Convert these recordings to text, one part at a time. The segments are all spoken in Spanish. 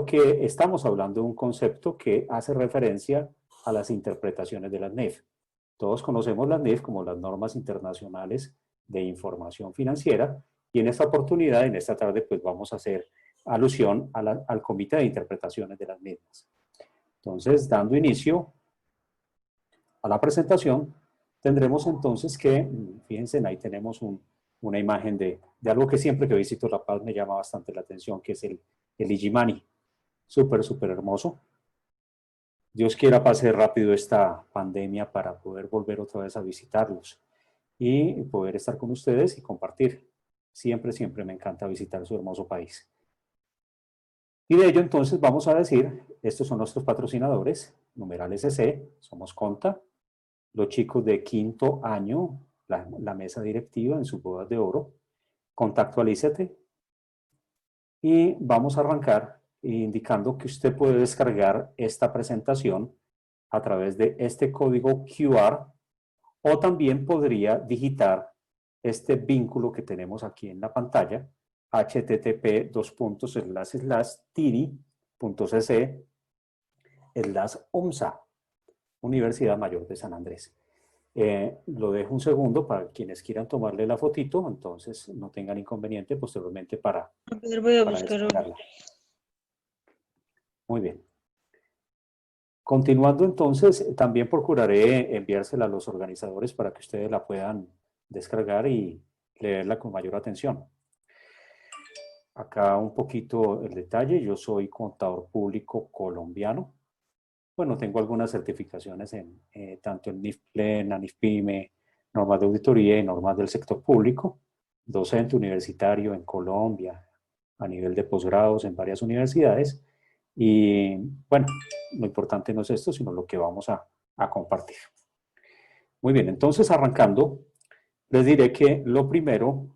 porque estamos hablando de un concepto que hace referencia a las interpretaciones de las NIF. Todos conocemos las NIF como las normas internacionales de información financiera, y en esta oportunidad, en esta tarde, pues vamos a hacer alusión al comité de interpretaciones de las mismas. Entonces, dando inicio a la presentación, tendremos entonces que, fíjense, ahí tenemos una imagen de algo que siempre que visito La Paz me llama bastante la atención, que es el Illimani. Súper, súper hermoso. Dios quiera pase rápido esta pandemia para poder volver otra vez a visitarlos y poder estar con ustedes y compartir. Siempre, siempre me encanta visitar su hermoso país. Y de ello entonces vamos a decir, estos son nuestros patrocinadores, numeral SC, somos Conta, los chicos de quinto año, la mesa directiva en sus bodas de oro, Contactualízate, y vamos a arrancar indicando que usted puede descargar esta presentación a través de este código QR, o también podría digitar este vínculo que tenemos aquí en la pantalla, http://tiri.cc/UMSA, Universidad Mayor de San Andrés. Lo dejo un segundo para quienes quieran tomarle la fotito, entonces no tengan inconveniente posteriormente para Voy a buscar descargarla. Muy bien. Continuando entonces, también procuraré enviársela a los organizadores para que ustedes la puedan descargar y leerla con mayor atención. Acá un poquito el detalle, yo soy contador público colombiano. Bueno, tengo algunas certificaciones tanto en NIFPLEN, NIFPYME, normas de auditoría y normas del sector público, docente universitario en Colombia, a nivel de posgrados en varias universidades. Y bueno, lo importante no es esto, sino lo que vamos a compartir. Muy bien, entonces arrancando, les diré que lo primero,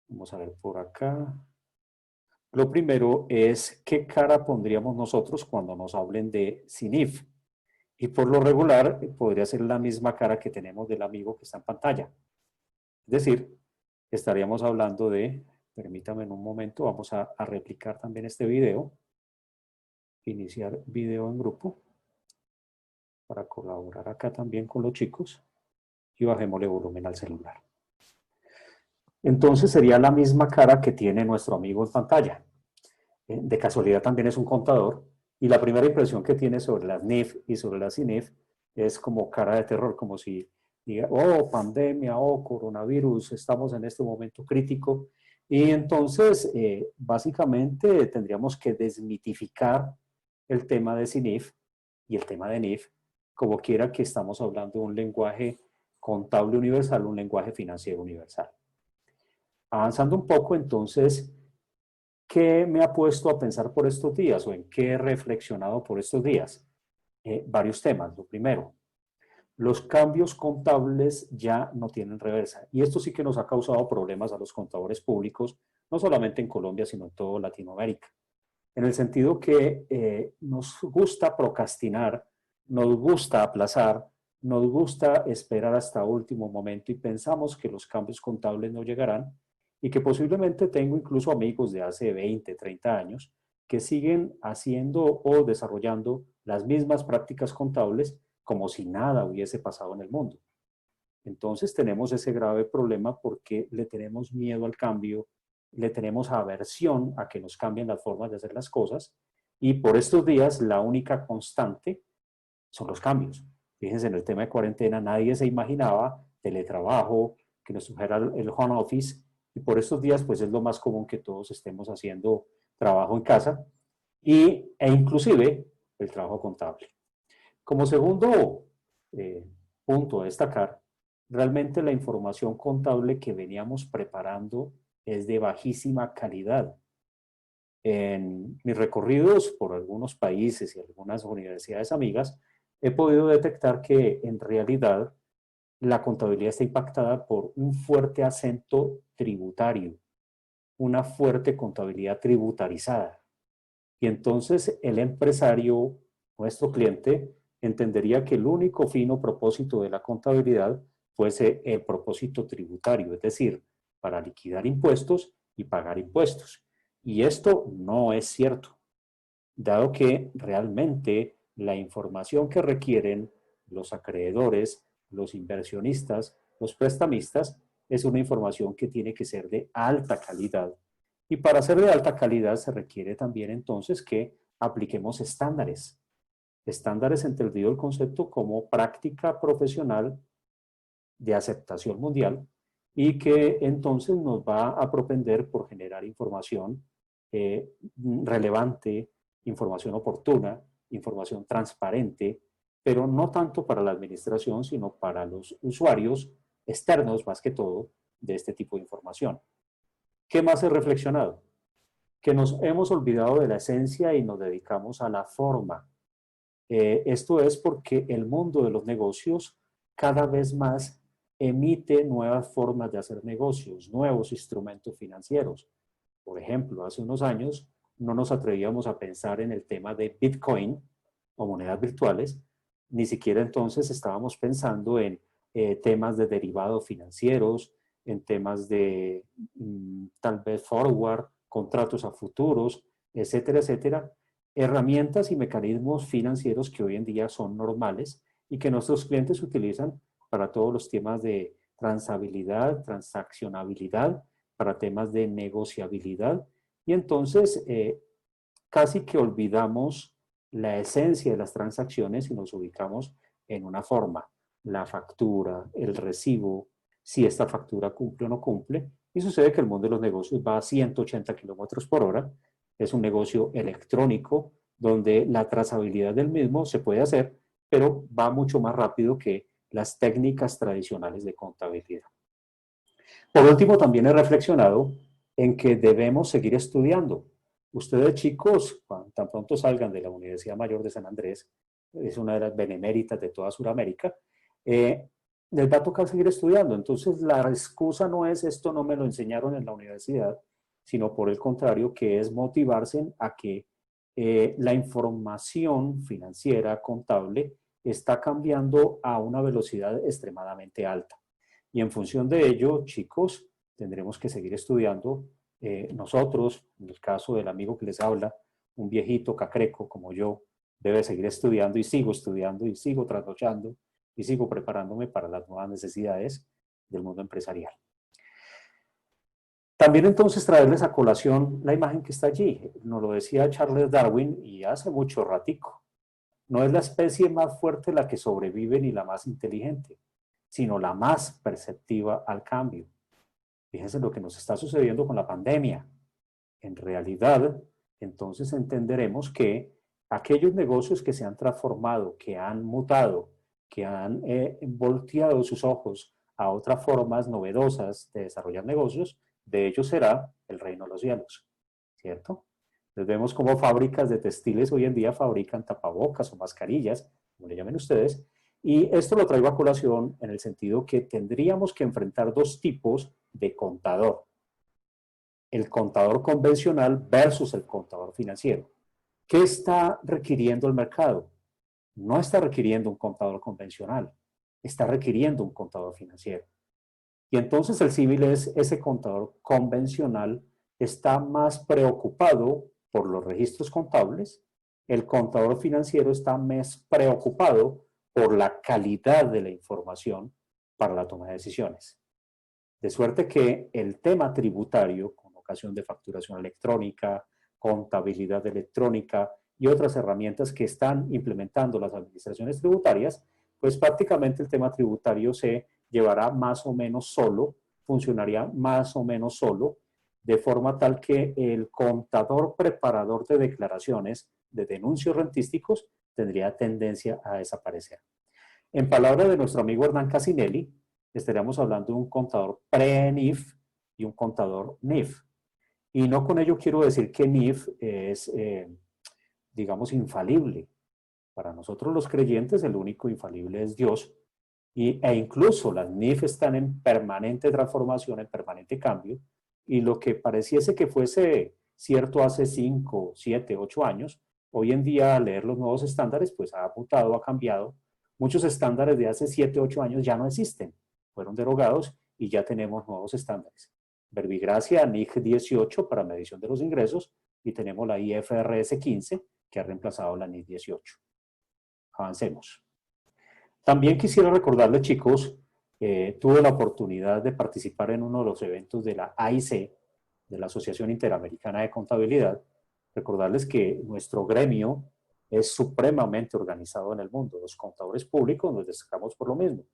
vamos a ver por acá, lo primero es qué cara pondríamos nosotros cuando nos hablen de CINIF. Y por lo regular podría ser la misma cara que tenemos del amigo que está en pantalla. Es decir, estaríamos hablando de, permítame en un momento, vamos a replicar también este video. Iniciar video en grupo para colaborar acá también con los chicos y bajémosle volumen al celular. Entonces sería la misma cara que tiene nuestro amigo en pantalla. De casualidad también es un contador y la primera impresión que tiene sobre las NIF y sobre las CINIF es como cara de terror, como si diga, oh, pandemia, oh, coronavirus, estamos en este momento crítico. Y entonces, básicamente, tendríamos que desmitificar el tema de CINIF y el tema de NIF, como quiera que estamos hablando de un lenguaje contable universal, un lenguaje financiero universal. Avanzando un poco, entonces, ¿qué me ha puesto a pensar por estos días o en qué he reflexionado por estos días? Varios temas. Lo primero, los cambios contables ya no tienen reversa. Y esto sí que nos ha causado problemas a los contadores públicos, no solamente en Colombia, sino en toda Latinoamérica. En el sentido que nos gusta procrastinar, nos gusta aplazar, nos gusta esperar hasta último momento y pensamos que los cambios contables no llegarán y que posiblemente tengo incluso amigos de hace 20, 30 años que siguen haciendo o desarrollando las mismas prácticas contables como si nada hubiese pasado en el mundo. Entonces tenemos ese grave problema porque le tenemos miedo al cambio, le tenemos aversión a que nos cambien las formas de hacer las cosas y por estos días la única constante son los cambios. Fíjense, en el tema de cuarentena nadie se imaginaba teletrabajo, que nos trajera el home office y por estos días pues es lo más común que todos estemos haciendo trabajo en casa e inclusive el trabajo contable. Como segundo punto a destacar, realmente la información contable que veníamos preparando es de bajísima calidad. En mis recorridos por algunos países y algunas universidades amigas, he podido detectar que en realidad la contabilidad está impactada por un fuerte acento tributario, una fuerte contabilidad tributarizada. Y entonces el empresario, nuestro cliente, entendería que el único fino propósito de la contabilidad fuese el propósito tributario, es decir, para liquidar impuestos y pagar impuestos. Y esto no es cierto. dado que realmente la información que requieren los acreedores, los inversionistas, los prestamistas, es una información que tiene que ser de alta calidad. Y para ser de alta calidad se requiere también entonces que apliquemos estándares. Estándares entendido el concepto como práctica profesional de aceptación mundial y que entonces nos va a propender por generar información relevante, información oportuna, información transparente, pero no tanto para la administración, sino para los usuarios externos, más que todo, de este tipo de información. ¿Qué más he reflexionado? Que nos hemos olvidado de la esencia y nos dedicamos a la forma. Esto es porque el mundo de los negocios cada vez más emite nuevas formas de hacer negocios, nuevos instrumentos financieros. Por ejemplo, hace unos años no nos atrevíamos a pensar en el tema de Bitcoin o monedas virtuales, ni siquiera entonces estábamos pensando en temas de derivados financieros, en temas de tal vez forward, contratos a futuros, etcétera, etcétera, herramientas y mecanismos financieros que hoy en día son normales y que nuestros clientes utilizan para todos los temas de transabilidad, transaccionabilidad, para temas de negociabilidad. Y entonces casi que olvidamos la esencia de las transacciones y nos ubicamos en una forma, la factura, el recibo, si esta factura cumple o no cumple. Y sucede que el mundo de los negocios va a 180 kilómetros por hora. Es un negocio electrónico donde la trazabilidad del mismo se puede hacer, pero va mucho más rápido que las técnicas tradicionales de contabilidad. Por último, también he reflexionado en que debemos seguir estudiando. Ustedes, chicos, cuando tan pronto salgan de la Universidad Mayor de San Andrés, es una de las beneméritas de toda Sudamérica, les va a tocar seguir estudiando. Entonces, la excusa no es esto no me lo enseñaron en la universidad, sino por el contrario, que es motivarse a que la información financiera, contable, está cambiando a una velocidad extremadamente alta. Y en función de ello, chicos, tendremos que seguir estudiando. Nosotros, en el caso del amigo que les habla, un viejito cacreco como yo, debe seguir estudiando y sigo trasnochando y sigo preparándome para las nuevas necesidades del mundo empresarial. También entonces traerles a colación la imagen que está allí. Nos lo decía Charles Darwin y hace mucho ratico. No es la especie más fuerte la que sobrevive ni la más inteligente, sino la más perceptiva al cambio. Fíjense lo que nos está sucediendo con la pandemia. En realidad, entonces entenderemos que aquellos negocios que se han transformado, que han mutado, que han volteado sus ojos a otras formas novedosas de desarrollar negocios, de ellos será el reino de los cielos, ¿cierto? Entonces vemos cómo fábricas de textiles hoy en día fabrican tapabocas o mascarillas, como le llamen ustedes, y esto lo traigo a colación en el sentido que tendríamos que enfrentar dos tipos de contador. El contador convencional versus el contador financiero. ¿Qué está requiriendo el mercado? No está requiriendo un contador convencional, está requiriendo un contador financiero. Y entonces el civil es ese contador convencional, está más preocupado por los registros contables, el contador financiero está más preocupado por la calidad de la información para la toma de decisiones. De suerte que el tema tributario, con ocasión de facturación electrónica, contabilidad electrónica y otras herramientas que están implementando las administraciones tributarias, pues prácticamente el tema tributario se llevará más o menos solo, funcionaría más o menos solo, de forma tal que el contador preparador de declaraciones de denuncios rentísticos tendría tendencia a desaparecer. En palabras de nuestro amigo Hernán Casinelli, estaríamos hablando de un contador pre-NIF y un contador NIF. Y no con ello quiero decir que NIF es, digamos, infalible. Para nosotros los creyentes el único infalible es Dios, e incluso las NIF están en permanente transformación, en permanente cambio, y lo que pareciese que fuese cierto hace 5, 7, 8 años, hoy en día al leer los nuevos estándares, pues ha mutado, ha cambiado. Muchos estándares de hace 7, 8 años ya no existen, fueron derogados y ya tenemos nuevos estándares. Verbigracia NIC 18 para medición de los ingresos y tenemos la IFRS 15 que ha reemplazado la NIF 18. Avancemos. También quisiera recordarles, chicos, tuve la oportunidad de participar en uno de los eventos de la AIC, de la Asociación Interamericana de Contabilidad. Recordarles que nuestro gremio es supremamente organizado en el mundo. Los contadores públicos nos destacamos por lo mismo.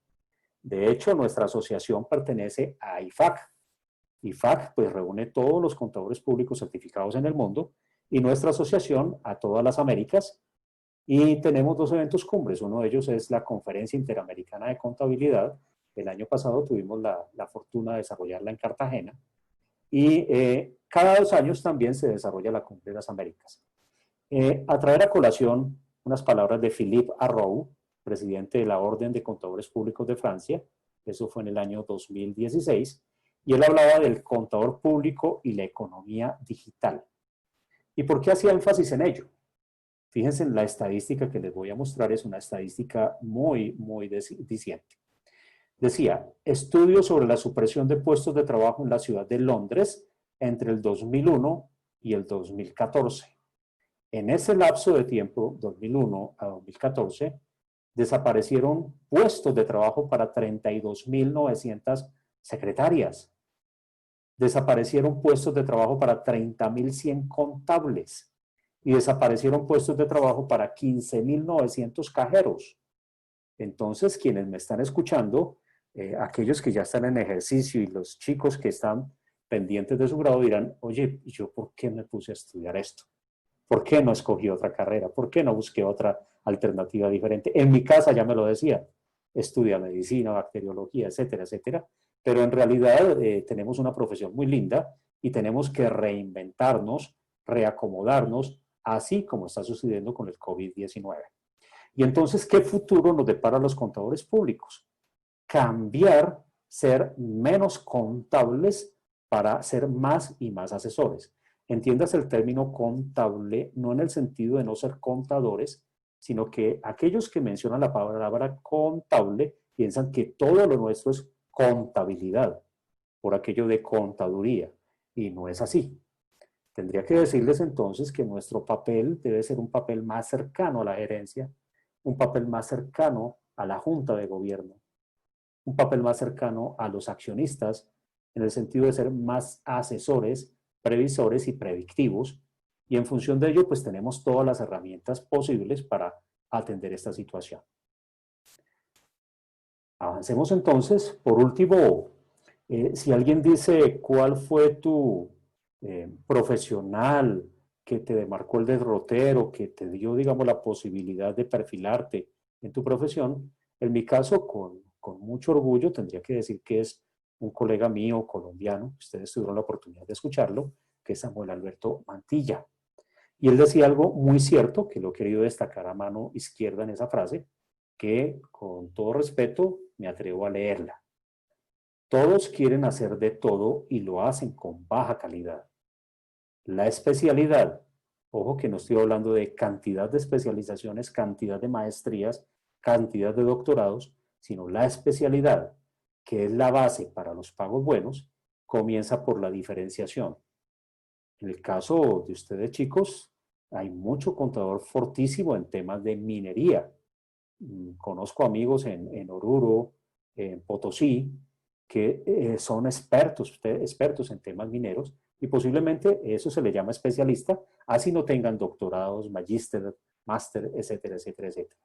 De hecho, nuestra asociación pertenece a IFAC. IFAC pues reúne todos los contadores públicos certificados en el mundo y nuestra asociación a todas las Américas. Y tenemos dos eventos cumbres. Uno de ellos es la Conferencia Interamericana de Contabilidad. El año pasado tuvimos la fortuna de desarrollarla en Cartagena. Y cada 2 años también se desarrolla la Cumbre de las Américas. A traer a colación unas palabras de Philippe Arrou, presidente de la Orden de Contadores Públicos de Francia. Eso fue en el año 2016. Y él hablaba del contador público y la economía digital. ¿Y por qué hacía énfasis en ello? Fíjense en la estadística que les voy a mostrar, es una estadística muy diciente. Decía, estudios sobre la supresión de puestos de trabajo en la ciudad de Londres entre el 2001 y el 2014. En ese lapso de tiempo, 2001 a 2014, desaparecieron puestos de trabajo para 32.900 secretarias. Desaparecieron puestos de trabajo para 30.100 contables. Y desaparecieron puestos de trabajo para 15.900 cajeros. Entonces, quienes me están escuchando, aquellos que ya están en ejercicio y los chicos que están pendientes de su grado dirán, oye, ¿yo por qué me puse a estudiar esto? ¿Por qué no escogí otra carrera? ¿Por qué no busqué otra alternativa diferente? En mi casa ya me lo decía, estudia medicina, bacteriología, etcétera, etcétera. Pero en realidad tenemos una profesión muy linda y tenemos que reinventarnos, reacomodarnos, así como está sucediendo con el COVID-19. Y entonces, ¿qué futuro nos depara a los contadores públicos? Cambiar, ser menos contables para ser más y más asesores. Entiendas el término contable no en el sentido de no ser contadores, sino que aquellos que mencionan la palabra contable piensan que todo lo nuestro es contabilidad, por aquello de contaduría, y no es así. Tendría que decirles entonces que nuestro papel debe ser un papel más cercano a la gerencia, un papel más cercano a la junta de gobierno, un papel más cercano a los accionistas, en el sentido de ser más asesores, previsores y predictivos, y en función de ello, pues tenemos todas las herramientas posibles para atender esta situación. Avancemos entonces. Por último, si alguien dice cuál fue tu profesional que te demarcó el derrotero, que te dio, digamos, la posibilidad de perfilarte en tu profesión, en mi caso, con mucho orgullo, tendría que decir que es un colega mío colombiano, ustedes tuvieron la oportunidad de escucharlo, que es Samuel Alberto Mantilla. Y él decía algo muy cierto, que lo he querido destacar a mano izquierda en esa frase, que con todo respeto me atrevo a leerla. Todos quieren hacer de todo y lo hacen con baja calidad. La especialidad, ojo que no estoy hablando de cantidad de especializaciones, cantidad de maestrías, cantidad de doctorados, sino la especialidad, que es la base para los pagos buenos, comienza por la diferenciación. En el caso de ustedes, chicos, hay mucho contador fortísimo en temas de minería. Conozco amigos en Oruro, en Potosí, que son expertos en temas mineros y posiblemente eso se le llama especialista, así no tengan doctorados, magíster, máster, etcétera, etcétera, etcétera.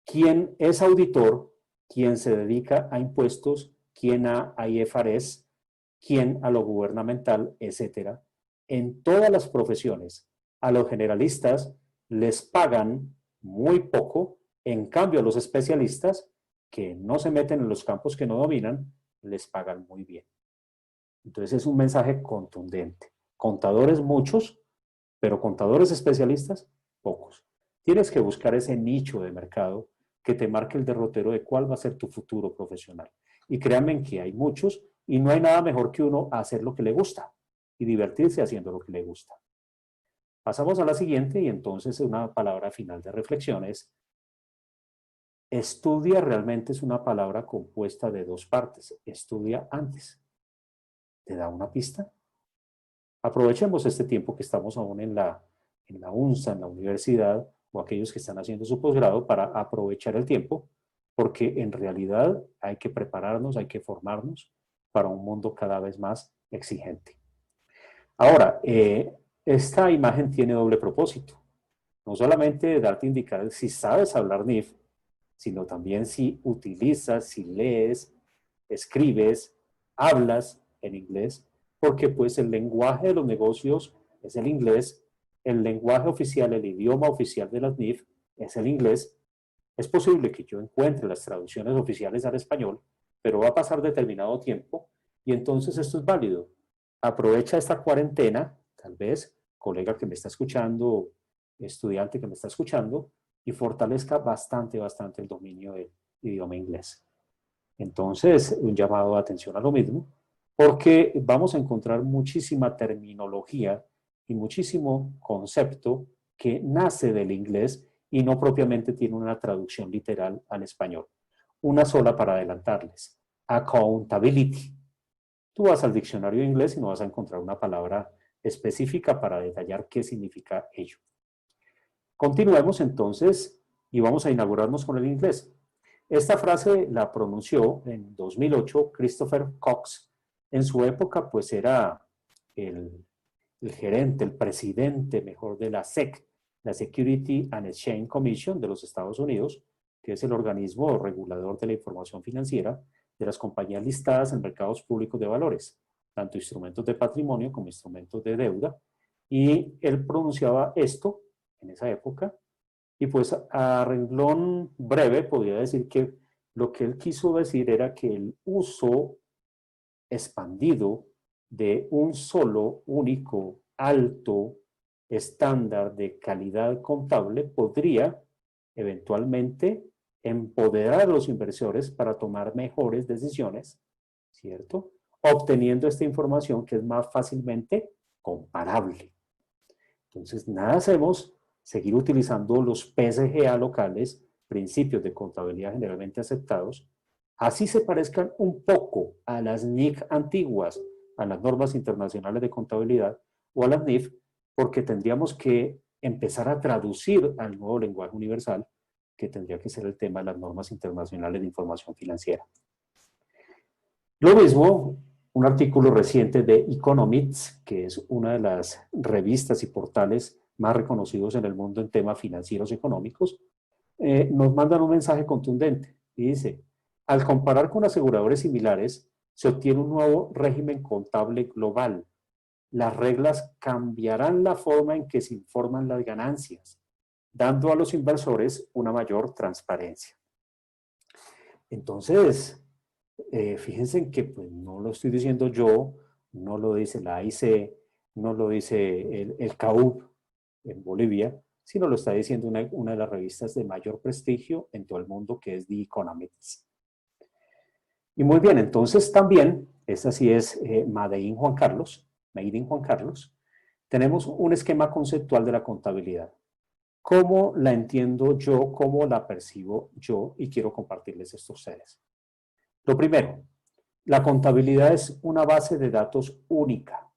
¿Quién es auditor? ¿Quién se dedica a impuestos? ¿Quién a IFRS? ¿Quién a lo gubernamental? Etcétera. En todas las profesiones, a los generalistas les pagan muy poco, en cambio a los especialistas que no se meten en los campos que no dominan, les pagan muy bien. Entonces es un mensaje contundente. Contadores muchos, pero contadores especialistas pocos. Tienes que buscar ese nicho de mercado que te marque el derrotero de cuál va a ser tu futuro profesional. Y créanme que hay muchos y no hay nada mejor que uno hacer lo que le gusta y divertirse haciendo lo que le gusta. Pasamos a la siguiente y entonces una palabra final de reflexión es: estudia realmente es una palabra compuesta de dos partes. Estudia antes. ¿Te da una pista? Aprovechemos este tiempo que estamos aún en en la UNSA, en la universidad, o aquellos que están haciendo su posgrado para aprovechar el tiempo, porque en realidad hay que prepararnos, hay que formarnos para un mundo cada vez más exigente. Ahora, esta imagen tiene doble propósito. No solamente darte a indicar si sabes hablar NIF, sino también si utilizas, si lees, escribes, hablas en inglés, porque pues el lenguaje de los negocios es el inglés, el lenguaje oficial, el idioma oficial de las NIF es el inglés. Es posible que yo encuentre las traducciones oficiales al español, pero va a pasar determinado tiempo y entonces esto es válido. Aprovecha esta cuarentena, tal vez, colega que me está escuchando, estudiante que me está escuchando, y fortalezca bastante el dominio del idioma inglés. Entonces, un llamado de atención a lo mismo, porque vamos a encontrar muchísima terminología y muchísimo concepto que nace del inglés y no propiamente tiene una traducción literal al español. Una sola para adelantarles: accountability. Tú vas al diccionario de inglés y no vas a encontrar una palabra específica para detallar qué significa ello. Continuemos entonces y vamos a inaugurarnos con el inglés. Esta frase la pronunció en 2008 Christopher Cox. En su época, pues era el gerente, el presidente mejor de la SEC, la Security and Exchange Commission de los Estados Unidos, que es el organismo regulador de la información financiera de las compañías listadas en mercados públicos de valores, tanto instrumentos de patrimonio como instrumentos de deuda. Y él pronunciaba esto en esa época. Y pues a renglón breve podría decir que lo que él quiso decir era que el uso expandido de un solo, único, alto estándar de calidad contable podría eventualmente empoderar a los inversores para tomar mejores decisiones, ¿cierto? Obteniendo esta información que es más fácilmente comparable. Entonces, nada hacemos seguir utilizando los PSGA locales, principios de contabilidad generalmente aceptados, así se parezcan un poco a las NIC antiguas, a las normas internacionales de contabilidad o a las NIF, porque tendríamos que empezar a traducir al nuevo lenguaje universal, que tendría que ser el tema de las normas internacionales de información financiera. Lo mismo, un artículo reciente de Economics, que es una de las revistas y portales más reconocidos en el mundo en temas financieros y económicos, nos mandan un mensaje contundente y dice: al comparar con aseguradores similares, se obtiene un nuevo régimen contable global. Las reglas cambiarán la forma en que se informan las ganancias, dando a los inversores una mayor transparencia. Entonces, fíjense en que pues, no lo estoy diciendo yo, no lo dice la AIC, no lo dice el CAUB en Bolivia, sino lo está diciendo una de las revistas de mayor prestigio en todo el mundo, que es The Economist. Y muy bien, entonces también, esta sí es Made in Juan Carlos, tenemos un esquema conceptual de la contabilidad. ¿Cómo la entiendo yo, cómo la percibo yo? Y quiero compartirles esto a ustedes. Lo primero, la contabilidad es una base de datos única.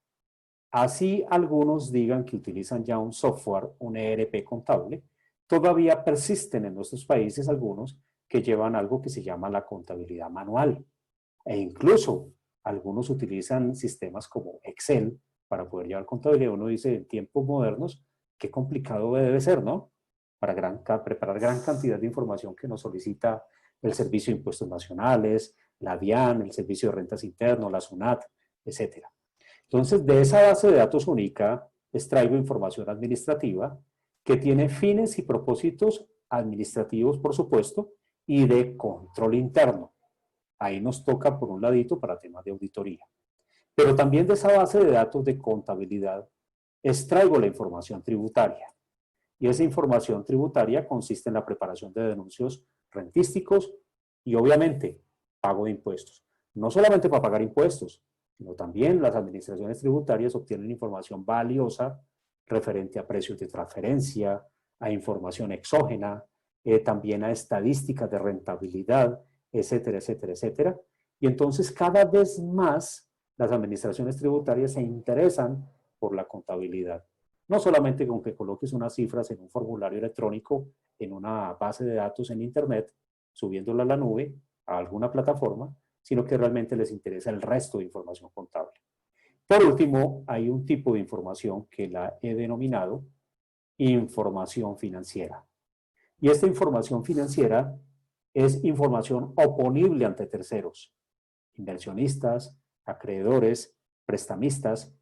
Así algunos digan que utilizan ya un software, un ERP contable, todavía persisten en nuestros países algunos que llevan algo que se llama la contabilidad manual. E incluso algunos utilizan sistemas como Excel para poder llevar contabilidad. Uno dice, en tiempos modernos, qué complicado debe ser, ¿no? Para preparar gran cantidad de información que nos solicita el Servicio de Impuestos Nacionales, la DIAN, el Servicio de Rentas Interno, la SUNAT, etc. Entonces, de esa base de datos única, extraigo información administrativa que tiene fines y propósitos administrativos, por supuesto, y de control interno. Ahí nos toca por un ladito para temas de auditoría. Pero también de esa base de datos de contabilidad extraigo la información tributaria. Y esa información tributaria consiste en la preparación de denuncios rentísticos y obviamente pago de impuestos. No solamente para pagar impuestos, sino también las administraciones tributarias obtienen información valiosa referente a precios de transferencia, a información exógena, también a estadísticas de rentabilidad, etcétera, etcétera, etcétera. Y entonces cada vez más las administraciones tributarias se interesan por la contabilidad. No solamente con que coloques unas cifras en un formulario electrónico, en una base de datos en Internet, subiéndola a la nube, a alguna plataforma, sino que realmente les interesa el resto de información contable. Por último, hay un tipo de información que la he denominado información financiera. Y esta información financiera es información oponible ante terceros, inversionistas, acreedores, prestamistas,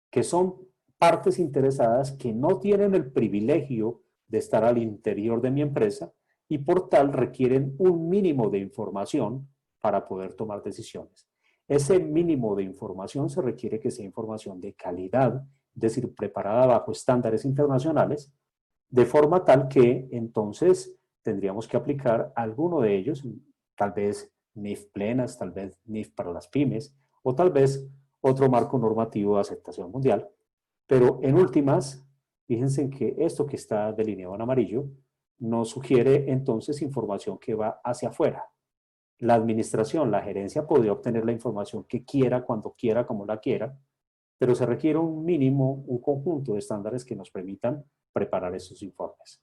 que son partes interesadas que no tienen el privilegio de estar al interior de mi empresa y por tal requieren un mínimo de información para poder tomar decisiones. Ese mínimo de información se requiere que sea información de calidad, es decir, preparada bajo estándares internacionales, de forma tal que entonces tendríamos que aplicar alguno de ellos, tal vez NIF plenas, tal vez NIF para las pymes, o tal vez otro marco normativo de aceptación mundial. Pero en últimas, fíjense que esto que está delineado en amarillo nos sugiere entonces información que va hacia afuera. La administración, la gerencia podría obtener la información que quiera, cuando quiera, como la quiera, pero se requiere un mínimo, un conjunto de estándares que nos permitan preparar esos informes.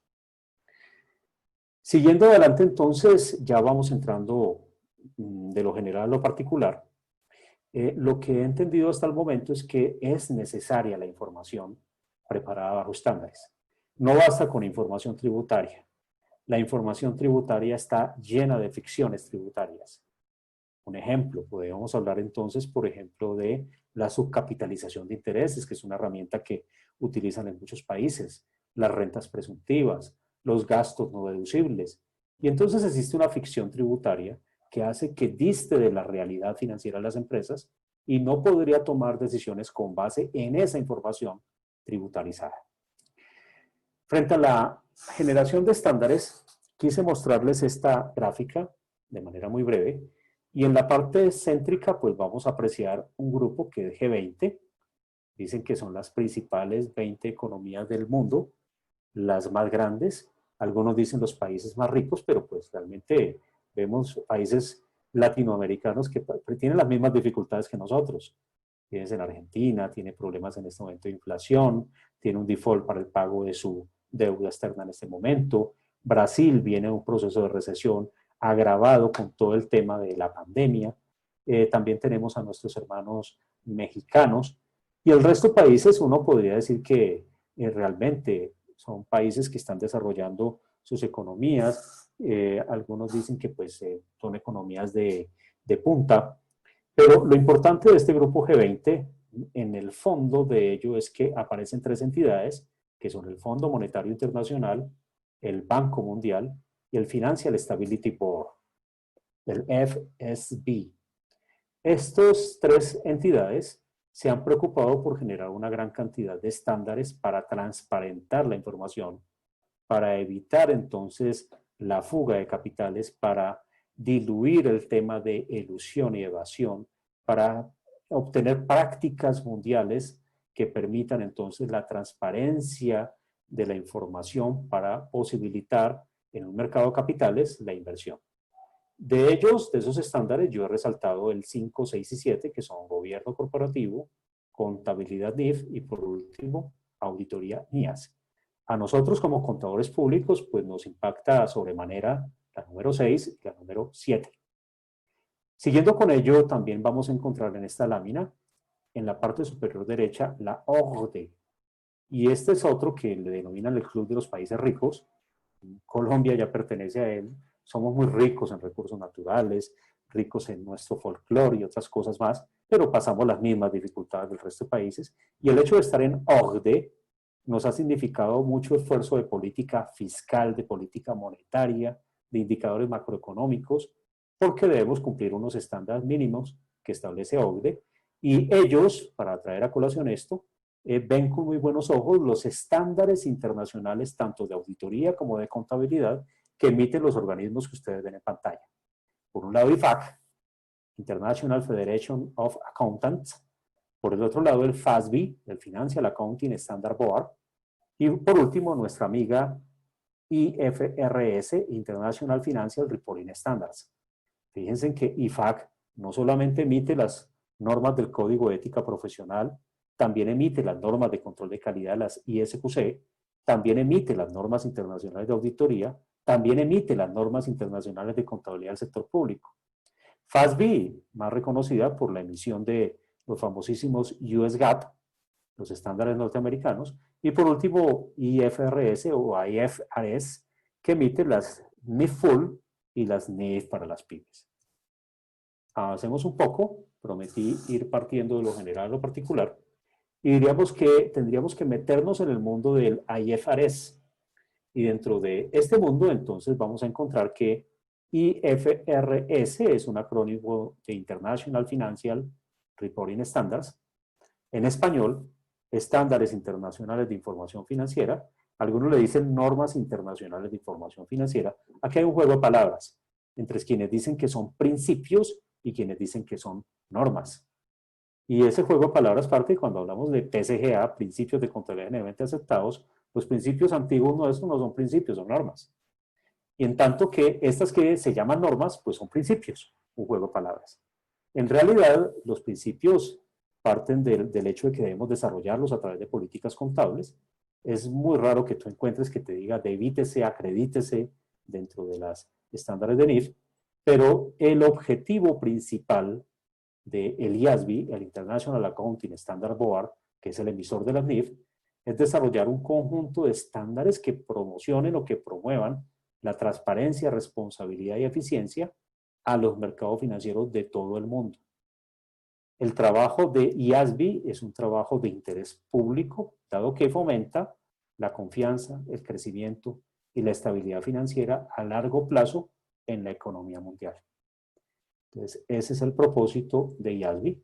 Siguiendo adelante, entonces, ya vamos entrando de lo general a lo particular. Lo que he entendido hasta el momento es que es necesaria la información preparada bajo estándares. No basta con información tributaria. La información tributaria está llena de ficciones tributarias. Un ejemplo, podemos hablar entonces, por ejemplo, de la subcapitalización de intereses, que es una herramienta que utilizan en muchos países, las rentas presuntivas, los gastos no deducibles. Y entonces existe una ficción tributaria que hace que diste de la realidad financiera de las empresas y no podría tomar decisiones con base en esa información tributarizada. Frente a la generación de estándares, quise mostrarles esta gráfica de manera muy breve. Y en la parte céntrica, pues vamos a apreciar un grupo que es G20. Dicen que son las principales 20 economías del mundo, las más grandes. Algunos dicen los países más ricos, pero pues realmente vemos países latinoamericanos que tienen las mismas dificultades que nosotros. Tienes en Argentina, tiene problemas en este momento de inflación, tiene un default para el pago de su deuda externa en este momento. Brasil viene en un proceso de recesión agravado con todo el tema de la pandemia. También tenemos a nuestros hermanos mexicanos y el resto de países uno podría decir que realmente son países que están desarrollando sus economías. Algunos dicen que pues son economías de punta, pero lo importante de este grupo G20 en el fondo de ello es que aparecen tres entidades que son el Fondo Monetario Internacional, el Banco Mundial y el Financial Stability Board, el FSB. Estas tres entidades se han preocupado por generar una gran cantidad de estándares para transparentar la información, para evitar entonces la fuga de capitales, para diluir el tema de elusión y evasión, para obtener prácticas mundiales que permitan entonces la transparencia de la información para posibilitar en un mercado de capitales la inversión. De ellos, de esos estándares, yo he resaltado el 5, 6 y 7, que son gobierno corporativo, contabilidad NIF y por último, auditoría NIAS. A nosotros como contadores públicos, pues nos impacta sobremanera la número 6 y la número 7. Siguiendo con ello, también vamos a encontrar en esta lámina, en la parte superior derecha, la OCDE. Y este es otro que le denominan el Club de los Países Ricos. Colombia ya pertenece a él. Somos muy ricos en recursos naturales, ricos en nuestro folclore y otras cosas más, pero pasamos las mismas dificultades del resto de países. Y el hecho de estar en OCDE nos ha significado mucho esfuerzo de política fiscal, de política monetaria, de indicadores macroeconómicos, porque debemos cumplir unos estándares mínimos que establece OCDE, y ellos, para traer a colación esto, ven con muy buenos ojos los estándares internacionales, tanto de auditoría como de contabilidad, que emiten los organismos que ustedes ven en pantalla. Por un lado, IFAC, International Federation of Accountants. Por el otro lado, el FASB, el Financial Accounting Standard Board. Y por último, nuestra amiga IFRS, International Financial Reporting Standards. Fíjense que IFAC no solamente emite las normas del Código de Ética Profesional, también emite las normas de control de calidad, las ISQC, también emite las normas internacionales de auditoría, también emite las normas internacionales de contabilidad del sector público. FASB, más reconocida por la emisión de los famosísimos US GAAP, los estándares norteamericanos, y por último IFRS o IFRS, que emite las NIF Full y las NIF para las pymes. Avancemos un poco, prometí ir partiendo de lo general a lo particular, y diríamos que tendríamos que meternos en el mundo del IFRS. Y dentro de este mundo, entonces, vamos a encontrar que IFRS es un acrónimo de International Financial Reporting Standards. En español, estándares internacionales de información financiera. Algunos le dicen normas internacionales de información financiera. Aquí hay un juego de palabras entre quienes dicen que son principios y quienes dicen que son normas. Y ese juego de palabras parte cuando hablamos de PCGA, principios de contabilidad generalmente aceptados. Los principios antiguos nuestros no son principios, son normas. Y en tanto que estas que se llaman normas, pues son principios, un juego de palabras. En realidad, los principios parten del hecho de que debemos desarrollarlos a través de políticas contables. Es muy raro que tú encuentres que te diga debítese, acredítese dentro de los estándares de NIF, pero el objetivo principal del IASB, el International Accounting Standard Board, que es el emisor de las NIF, es desarrollar un conjunto de estándares que promocionen o que promuevan la transparencia, responsabilidad y eficiencia a los mercados financieros de todo el mundo. El trabajo de IASB es un trabajo de interés público, dado que fomenta la confianza, el crecimiento y la estabilidad financiera a largo plazo en la economía mundial. Entonces, ese es el propósito de IASB.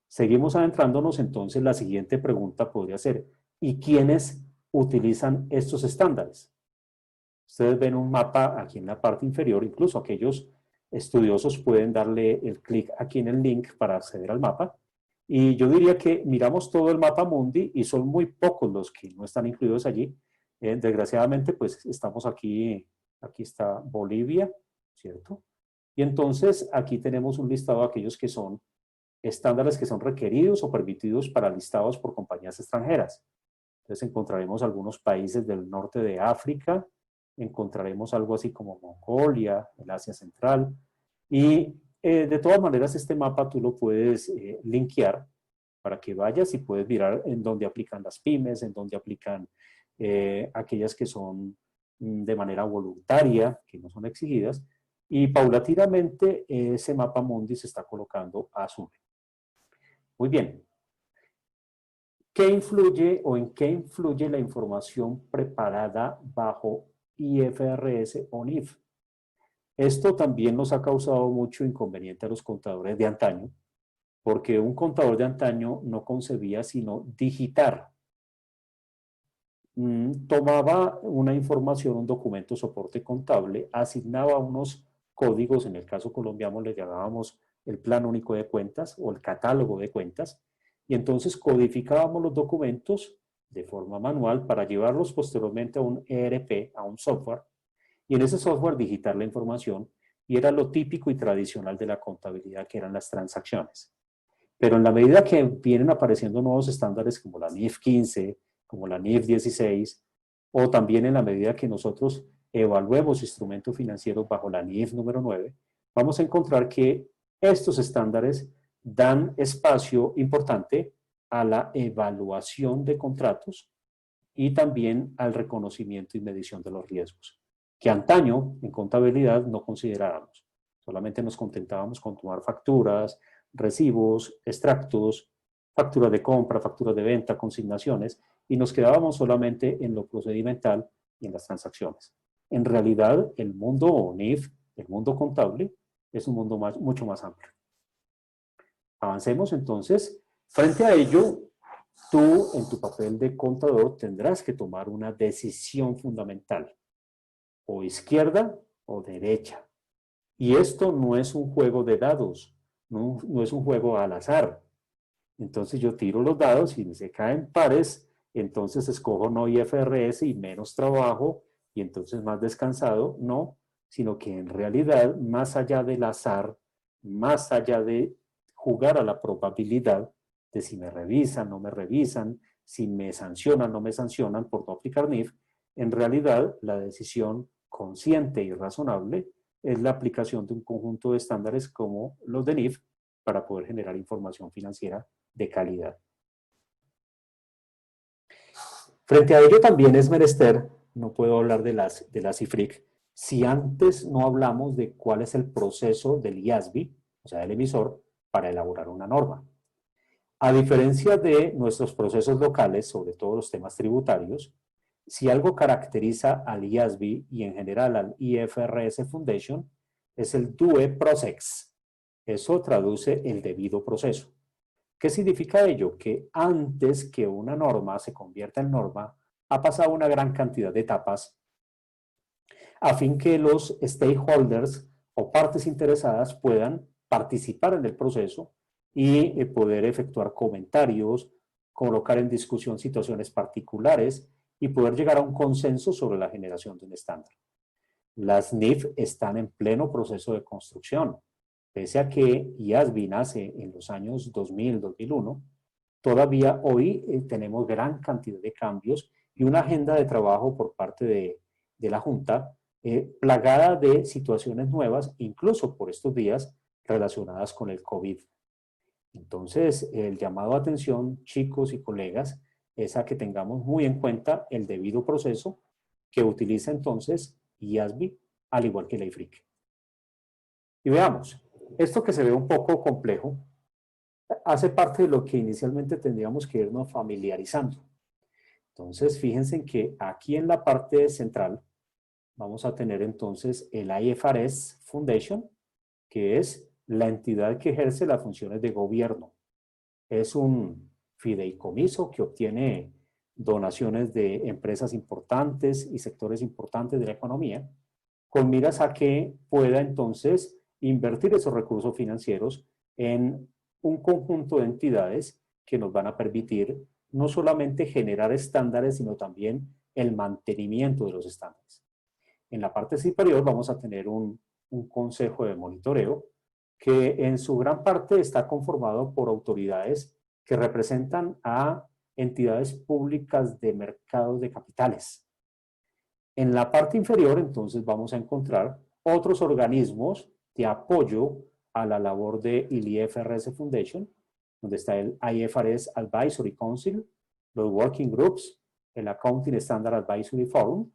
Seguimos adentrándonos, entonces la siguiente pregunta podría ser, ¿y quiénes utilizan estos estándares? Ustedes ven un mapa aquí en la parte inferior, incluso aquellos estudiosos pueden darle el clic aquí en el link para acceder al mapa. Y yo diría que miramos todo el mapa mundi y son muy pocos los que no están incluidos allí. Desgraciadamente, pues estamos aquí está Bolivia, ¿cierto? Y entonces aquí tenemos un listado de aquellos que son estándares que son requeridos o permitidos para listados por compañías extranjeras. Entonces encontraremos algunos países del norte de África, encontraremos algo así como Mongolia, el Asia Central, y de todas maneras este mapa tú lo puedes linkear para que vayas y puedes mirar en dónde aplican las pymes, en dónde aplican aquellas que son de manera voluntaria, que no son exigidas, y paulatinamente ese mapa mundi se está colocando azul. Muy bien. ¿Qué influye o en qué influye la información preparada bajo IFRS o NIF? Esto también nos ha causado mucho inconveniente a los contadores de antaño, porque un contador de antaño no concebía sino digitar. Tomaba una información, un documento soporte contable, asignaba unos códigos, en el caso colombiano le llamábamos el Plan Único de Cuentas o el Catálogo de Cuentas, y entonces codificábamos los documentos de forma manual para llevarlos posteriormente a un ERP, a un software, y en ese software digitar la información, y era lo típico y tradicional de la contabilidad, que eran las transacciones. Pero en la medida que vienen apareciendo nuevos estándares como la NIF 15, como la NIF 16, o también en la medida que nosotros evaluemos instrumentos financieros bajo la NIF número 9, vamos a encontrar que estos estándares dan espacio importante a la evaluación de contratos y también al reconocimiento y medición de los riesgos, que antaño en contabilidad no considerábamos. Solamente nos contentábamos con tomar facturas, recibos, extractos, facturas de compra, facturas de venta, consignaciones, y nos quedábamos solamente en lo procedimental y en las transacciones. En realidad, el mundo NIF, el mundo contable, es un mundo mucho más amplio. Avancemos entonces. Frente a ello, tú en tu papel de contador tendrás que tomar una decisión fundamental, o izquierda o derecha. Y esto no es un juego de dados, no es un juego al azar. Entonces yo tiro los dados y se caen pares, entonces escojo no IFRS y menos trabajo, y entonces más descansado, no, sino que en realidad, más allá del azar, más allá de jugar a la probabilidad, de si me revisan, no me revisan, si me sancionan, no me sancionan por no aplicar NIF, en realidad la decisión consciente y razonable es la aplicación de un conjunto de estándares como los de NIF para poder generar información financiera de calidad. Frente a ello también es menester, no puedo hablar de las IFRIC, si antes no hablamos de cuál es el proceso del IASB, o sea, del emisor, para elaborar una norma. A diferencia de nuestros procesos locales, sobre todo los temas tributarios, si algo caracteriza al IASB y en general al IFRS Foundation, es el due process. Eso traduce el debido proceso. ¿Qué significa ello? Que antes que una norma se convierta en norma, ha pasado una gran cantidad de etapas a fin que los stakeholders o partes interesadas puedan participar en el proceso y poder efectuar comentarios, colocar en discusión situaciones particulares y poder llegar a un consenso sobre la generación de un estándar. Las NIF están en pleno proceso de construcción. Pese a que IASB nace en los años 2000, 2001, todavía hoy tenemos gran cantidad de cambios y una agenda de trabajo por parte de la Junta plagada de situaciones nuevas, incluso por estos días relacionadas con el COVID. Entonces, el llamado a atención, chicos y colegas, es a que tengamos muy en cuenta el debido proceso que utiliza entonces IASB, al igual que la IFRIC. Y veamos, esto que se ve un poco complejo, hace parte de lo que inicialmente tendríamos que irnos familiarizando. Entonces, fíjense en que aquí en la parte central vamos a tener entonces el IFRS Foundation, que es la entidad que ejerce las funciones de gobierno. Es un fideicomiso que obtiene donaciones de empresas importantes y sectores importantes de la economía, con miras a que pueda entonces invertir esos recursos financieros en un conjunto de entidades que nos van a permitir no solamente generar estándares, sino también el mantenimiento de los estándares. En la parte superior vamos a tener un consejo de monitoreo que en su gran parte está conformado por autoridades que representan a entidades públicas de mercados de capitales. En la parte inferior, entonces, vamos a encontrar otros organismos de apoyo a la labor de IFRS Foundation, donde está el IFRS Advisory Council, los Working Groups, el Accounting Standard Advisory Forum,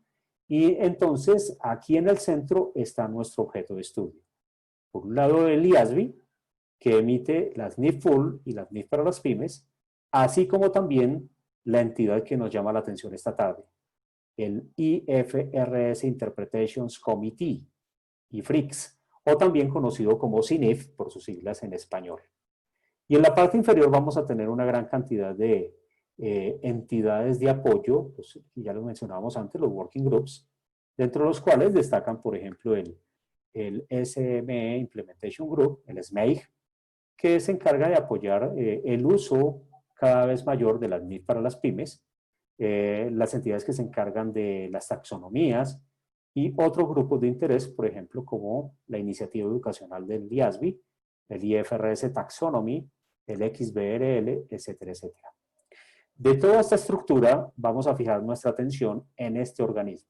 y entonces aquí en el centro está nuestro objeto de estudio. Por un lado el IASB, que emite las NIF Full y las NIF para las pymes, así como también la entidad que nos llama la atención esta tarde, el IFRS Interpretations Committee, IFRIX, o también conocido como CINIF por sus siglas en español. Y en la parte inferior vamos a tener una gran cantidad de entidades de apoyo, pues, ya lo mencionábamos antes, los Working Groups, dentro de los cuales destacan, por ejemplo, el SME Implementation Group, el SMEIG, que se encarga de apoyar el uso cada vez mayor de las NIF para las pymes, las entidades que se encargan de las taxonomías y otros grupos de interés, por ejemplo, como la iniciativa educacional del IASB, el IFRS Taxonomy, el XBRL, etcétera, etcétera. De toda esta estructura vamos a fijar nuestra atención en este organismo.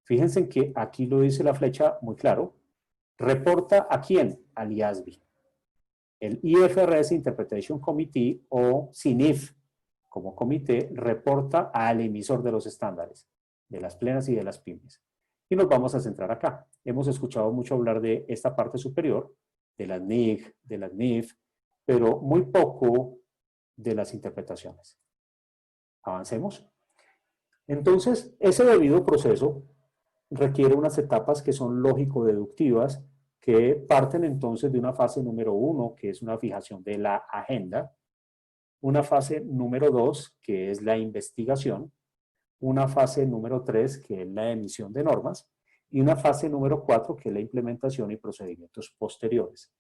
Fíjense en que aquí lo dice la flecha muy claro. ¿Reporta a quién? Al IASB. El IFRS Interpretation Committee o CINIF como comité reporta al emisor de los estándares, de las plenas y de las pymes. Y nos vamos a centrar acá. Hemos escuchado mucho hablar de esta parte superior, de las NIC, de las NIF, pero muy poco de las interpretaciones. Avancemos. Entonces, ese debido proceso requiere unas etapas que son lógico-deductivas, que parten entonces de una fase número 1, que es una fijación de la agenda, una fase número 2, que es la investigación, una fase número 3, que es la emisión de normas, y una fase número 4, que es la implementación y procedimientos posteriores.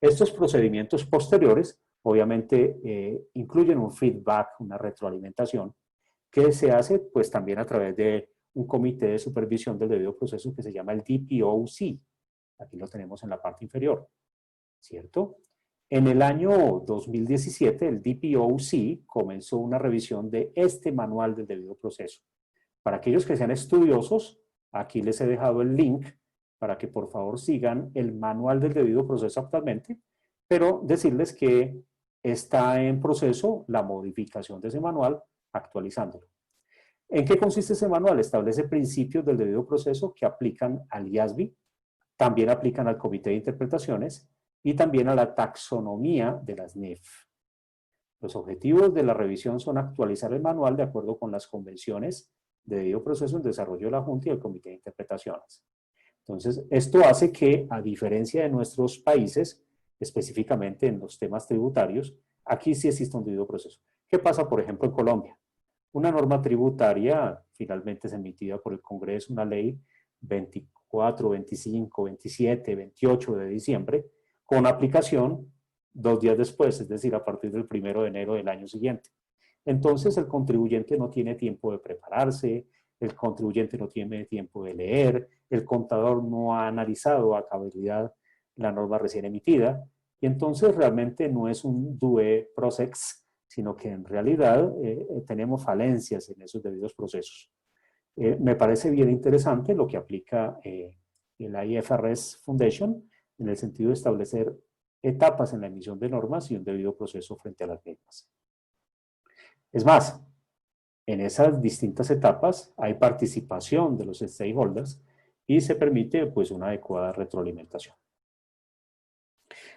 Estos procedimientos posteriores, obviamente, incluyen un feedback, una retroalimentación, que se hace pues también a través de un comité de supervisión del debido proceso que se llama el DPOC. Aquí lo tenemos en la parte inferior, ¿cierto? En el año 2017, el DPOC comenzó una revisión de este manual del debido proceso. Para aquellos que sean estudiosos, aquí les he dejado el link para que por favor sigan el manual del debido proceso actualmente, pero decirles que está en proceso la modificación de ese manual, actualizándolo. ¿En qué consiste ese manual? Establece principios del debido proceso que aplican al IASB, también aplican al Comité de Interpretaciones y también a la taxonomía de las NIF. Los objetivos de la revisión son actualizar el manual de acuerdo con las convenciones de debido proceso en desarrollo de la Junta y el Comité de Interpretaciones. Entonces, esto hace que, a diferencia de nuestros países, específicamente en los temas tributarios, aquí sí existe un debido proceso. ¿Qué pasa, por ejemplo, en Colombia? Una norma tributaria finalmente es emitida por el Congreso, una ley 24, 25, 27, 28 de diciembre, con aplicación 2 días después, es decir, a partir del 1 de enero del año siguiente. Entonces, el contribuyente no tiene tiempo de prepararse, el contribuyente no tiene tiempo de leer, el contador no ha analizado a cabalidad la norma recién emitida, y entonces realmente no es un due procex, sino que en realidad tenemos falencias en esos debidos procesos. Me parece bien interesante lo que aplica el IFRS Foundation en el sentido de establecer etapas en la emisión de normas y un debido proceso frente a las mismas. Es más, en esas distintas etapas hay participación de los stakeholders y se permite pues una adecuada retroalimentación.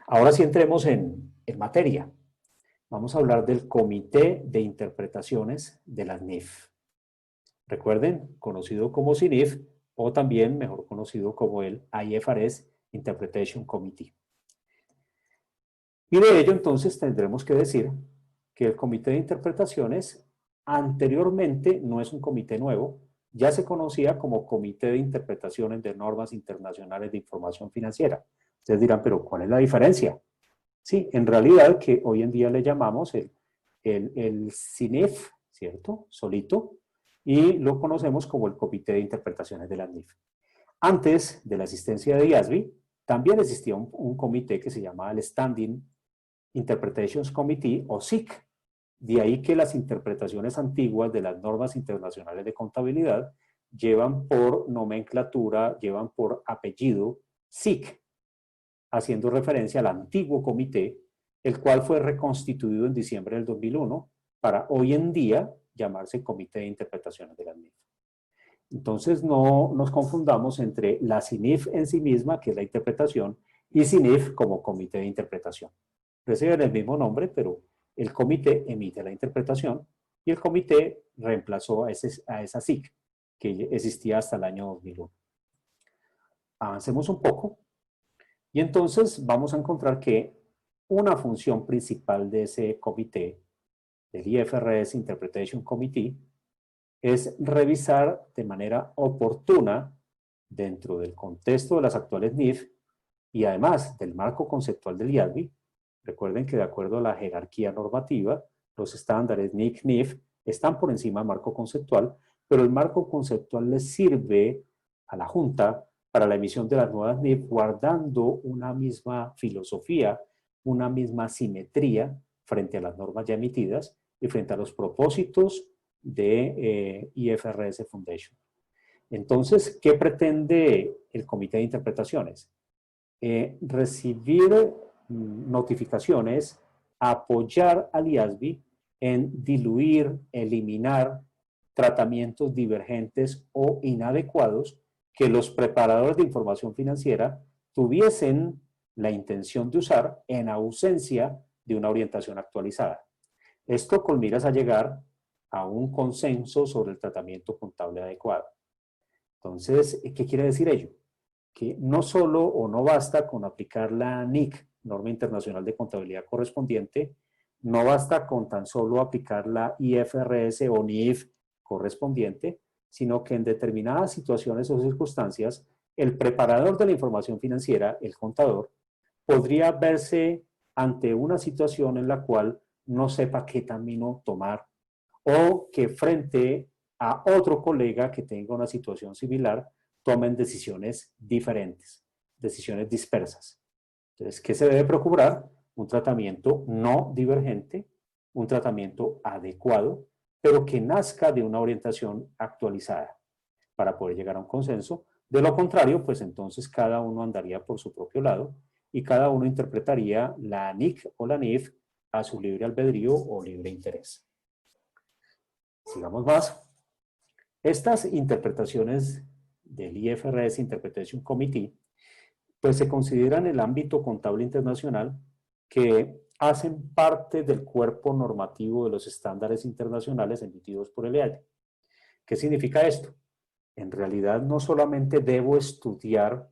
Ahora sí entremos en materia. Vamos a hablar del Comité de Interpretaciones de las NIF. Recuerden, conocido como CINIF o también mejor conocido como el IFRS Interpretation Committee. Y de ello entonces tendremos que decir que el Comité de Interpretaciones anteriormente no es un comité nuevo, ya se conocía como Comité de Interpretaciones de Normas Internacionales de Información Financiera. Ustedes dirán, pero ¿cuál es la diferencia? Sí, en realidad que hoy en día le llamamos el CINIF, ¿cierto? Solito, y lo conocemos como el Comité de Interpretaciones de la NIF. Antes de la existencia de IASB, también existía un comité que se llamaba el Standing Interpretations Committee o SIC. De ahí que las interpretaciones antiguas de las normas internacionales de contabilidad llevan por nomenclatura, llevan por apellido SIC, haciendo referencia al antiguo comité, el cual fue reconstituido en diciembre del 2001 para hoy en día llamarse Comité de Interpretaciones de la NIF. Entonces no nos confundamos entre la CINIF en sí misma, que es la interpretación, y CINIF como Comité de Interpretación. Reciben el mismo nombre, pero el comité emite la interpretación y el comité reemplazó a esa SIC que existía hasta el año 2001. Avancemos un poco y entonces vamos a encontrar que una función principal de ese comité, del IFRS Interpretation Committee, es revisar de manera oportuna dentro del contexto de las actuales NIF y además del marco conceptual del IASB. Recuerden que de acuerdo a la jerarquía normativa, los estándares NIC, NIF están por encima del marco conceptual, pero el marco conceptual les sirve a la Junta para la emisión de las nuevas NIF guardando una misma filosofía, una misma simetría frente a las normas ya emitidas y frente a los propósitos de IFRS Foundation. Entonces, ¿qué pretende el Comité de Interpretaciones? Recibir notificaciones, apoyar al IASB en diluir, eliminar tratamientos divergentes o inadecuados que los preparadores de información financiera tuviesen la intención de usar en ausencia de una orientación actualizada. Esto con miras a llegar a un consenso sobre el tratamiento contable adecuado. Entonces, ¿qué quiere decir ello? Que no solo o no basta con aplicar la NIC, Norma Internacional de Contabilidad correspondiente, no basta con tan solo aplicar la IFRS o NIF correspondiente, sino que en determinadas situaciones o circunstancias, el preparador de la información financiera, el contador, podría verse ante una situación en la cual no sepa qué camino tomar o que frente a otro colega que tenga una situación similar, tomen decisiones diferentes, decisiones dispersas. Entonces, ¿qué se debe procurar? un tratamiento no divergente, un tratamiento adecuado, pero que nazca de una orientación actualizada para poder llegar a un consenso. De lo contrario, pues entonces cada uno andaría por su propio lado y cada uno interpretaría la NIC o la NIF a su libre albedrío o libre interés. Sigamos más. Estas interpretaciones del IFRS Interpretation Committee pues se consideran el ámbito contable internacional que hacen parte del cuerpo normativo de los estándares internacionales emitidos por el EAD. ¿Qué significa esto? En realidad no solamente debo estudiar,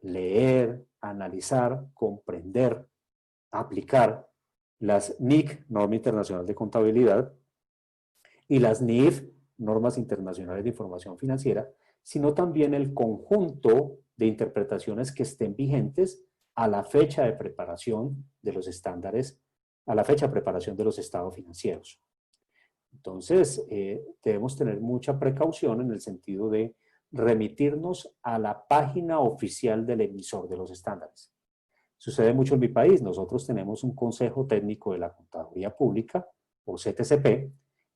leer, analizar, comprender, aplicar las NIC, Norma Internacional de Contabilidad, y las NIF, Normas Internacionales de Información Financiera, sino también el conjunto de interpretaciones que estén vigentes a la fecha de preparación de los estándares, a la fecha de preparación de los estados financieros. Entonces, debemos tener mucha precaución en el sentido de remitirnos a la página oficial del emisor de los estándares. Sucede mucho en mi país. Nosotros tenemos un Consejo Técnico de la Contaduría Pública, o CTCP,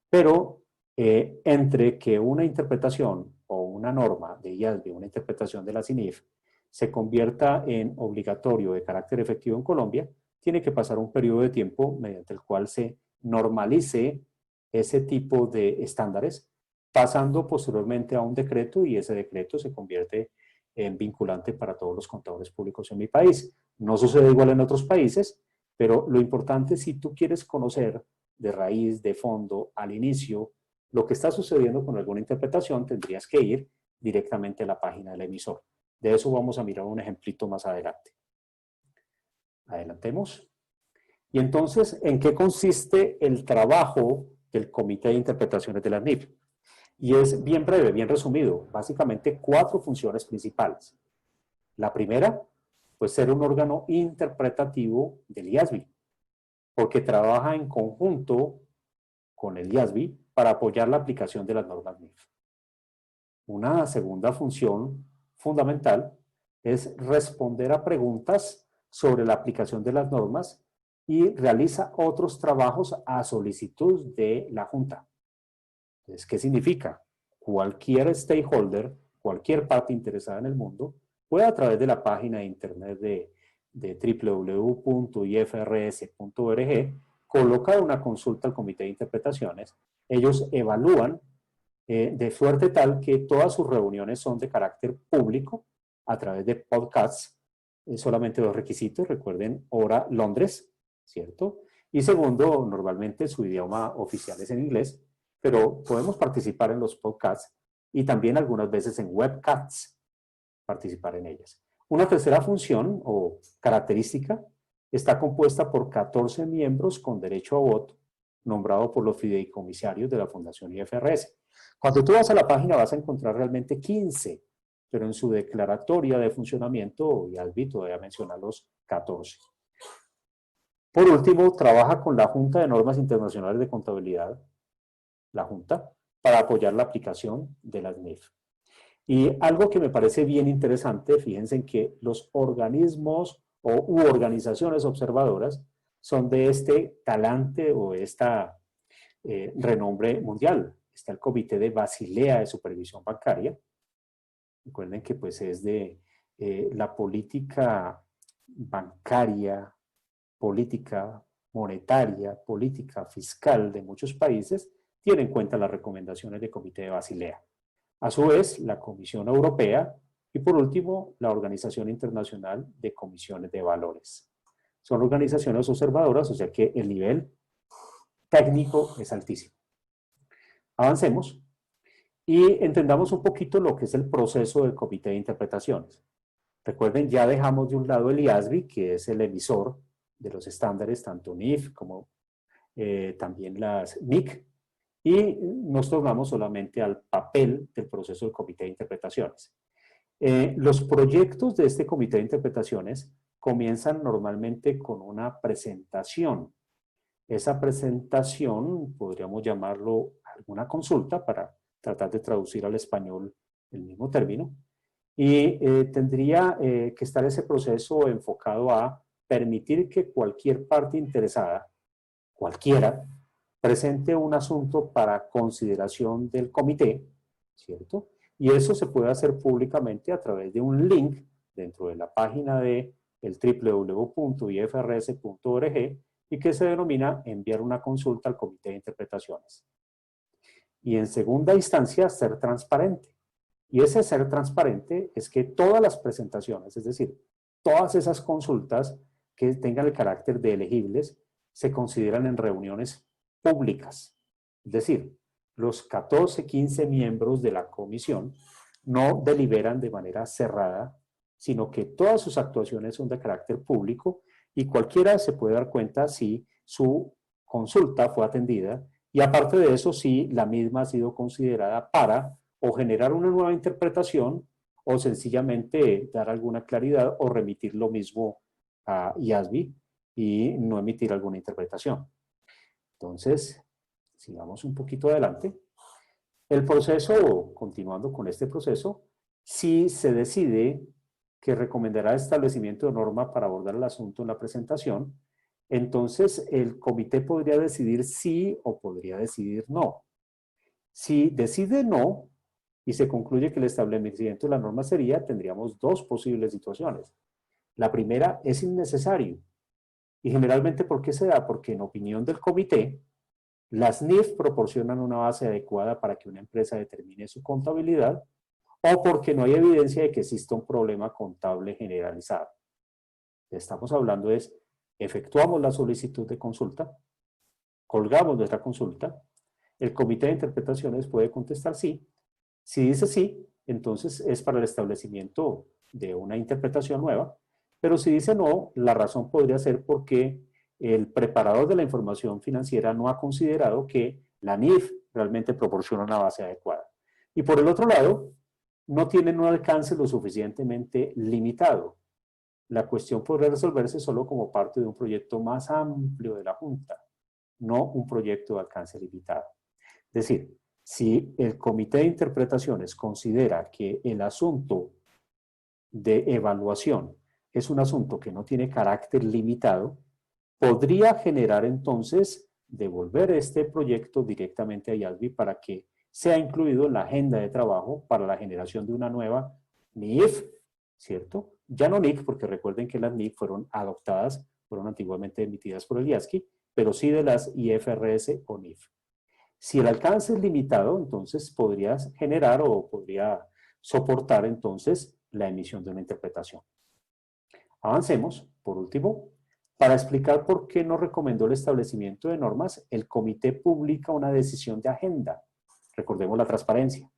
pero entre que una interpretación o una norma de IASB, una interpretación de la CINIF, se convierta en obligatorio de carácter efectivo en Colombia, tiene que pasar un periodo de tiempo mediante el cual se normalice ese tipo de estándares, pasando posteriormente a un decreto, y ese decreto se convierte en vinculante para todos los contadores públicos en mi país. No sucede igual en otros países, pero lo importante, si tú quieres conocer de raíz, de fondo, al inicio, lo que está sucediendo con alguna interpretación, tendrías que ir directamente a la página del emisor. De eso vamos a mirar un ejemplito más adelante. Adelantemos. Y entonces, ¿en qué consiste el trabajo del Comité de Interpretaciones de la NIF? Y es bien breve, bien resumido. Básicamente 4 funciones principales. La primera, pues ser un órgano interpretativo del IASB, porque trabaja en conjunto con el IASB para apoyar la aplicación de las normas NIF. Una segunda función fundamental es responder a preguntas sobre la aplicación de las normas y realiza otros trabajos a solicitud de la Junta. Entonces, ¿qué significa? Cualquier stakeholder, cualquier parte interesada en el mundo, puede a través de la página de internet de www.ifrs.org colocar una consulta al Comité de Interpretaciones. Ellos evalúan de suerte tal que todas sus reuniones son de carácter público a través de podcasts. Solamente 2 requisitos, recuerden, hora Londres, ¿cierto? Y segundo, normalmente su idioma oficial es en inglés, pero podemos participar en los podcasts y también algunas veces en webcasts, participar en ellas. Una tercera función o característica está compuesta por 14 miembros con derecho a voto, nombrado por los fideicomisarios de la Fundación IFRS. Cuando tú vas a la página vas a encontrar realmente 15, pero en su declaratoria de funcionamiento, IASB todavía menciona los 14. Por último, trabaja con la Junta de Normas Internacionales de Contabilidad, la Junta, para apoyar la aplicación de las NIF. Y algo que me parece bien interesante, fíjense en que los organismos u organizaciones observadoras son de este talante o esta renombre mundial. Está el Comité de Basilea de Supervisión Bancaria. Recuerden que pues es de la política bancaria, política monetaria, política fiscal de muchos países, tiene en cuenta las recomendaciones del Comité de Basilea. A su vez, la Comisión Europea y por último, la Organización Internacional de Comisiones de Valores. Son organizaciones observadoras, o sea que el nivel técnico es altísimo. Avancemos y entendamos un poquito lo que es el proceso del Comité de Interpretaciones. Recuerden, ya dejamos de un lado el IASB, que es el emisor de los estándares, tanto NIF como también las NIC, y nos tornamos solamente al papel del proceso del Comité de Interpretaciones. Los proyectos de este Comité de Interpretaciones comienzan normalmente con una presentación. Esa presentación, podríamos llamarlo alguna consulta para tratar de traducir al español el mismo término, y tendría que estar ese proceso enfocado a permitir que cualquier parte interesada, cualquiera, presente un asunto para consideración del comité, ¿cierto? Y eso se puede hacer públicamente a través de un link dentro de la página de el www.ifrs.org y que se denomina enviar una consulta al comité de interpretaciones. Y en segunda instancia, ser transparente. Y ese ser transparente es que todas las presentaciones, es decir, todas esas consultas que tengan el carácter de elegibles, se consideran en reuniones públicas. Es decir, los 14, 15 miembros de la comisión no deliberan de manera cerrada, sino que todas sus actuaciones son de carácter público y cualquiera se puede dar cuenta si su consulta fue atendida y aparte de eso, si la misma ha sido considerada para o generar una nueva interpretación o sencillamente dar alguna claridad o remitir lo mismo a IASB y no emitir alguna interpretación. Entonces, sigamos un poquito adelante. El proceso, continuando con este proceso, si se decide que recomendará el establecimiento de norma para abordar el asunto en la presentación, entonces el comité podría decidir sí o podría decidir no. Si decide no y se concluye que el establecimiento de la norma sería, tendríamos dos posibles situaciones. La primera es innecesario. Y generalmente, ¿por qué se da? Porque en opinión del comité, las NIF proporcionan una base adecuada para que una empresa determine su contabilidad o porque no hay evidencia de que exista un problema contable generalizado. Estamos hablando es, efectuamos la solicitud de consulta, colgamos nuestra consulta, el comité de interpretaciones puede contestar sí. Si dice sí, entonces es para el establecimiento de una interpretación nueva, pero si dice no, la razón podría ser porque el preparador de la información financiera no ha considerado que la NIF realmente proporciona una base adecuada. Y por el otro lado, no tienen un alcance lo suficientemente limitado. La cuestión podría resolverse solo como parte de un proyecto más amplio de la Junta, no un proyecto de alcance limitado. Es decir, si el comité de interpretaciones considera que el asunto de evaluación es un asunto que no tiene carácter limitado, podría generar entonces devolver este proyecto directamente a IASB para que sea incluido en la agenda de trabajo para la generación de una nueva NIF, ¿cierto? Ya no NIC, porque recuerden que las NIC fueron adoptadas, fueron antiguamente emitidas por el IASB, pero sí de las IFRS o NIF. Si el alcance es limitado, entonces podrías generar o podría soportar entonces la emisión de una interpretación. Avancemos, por último, para explicar por qué no recomendó el establecimiento de normas, el comité publica una decisión de agenda. Recordemos la transparencia.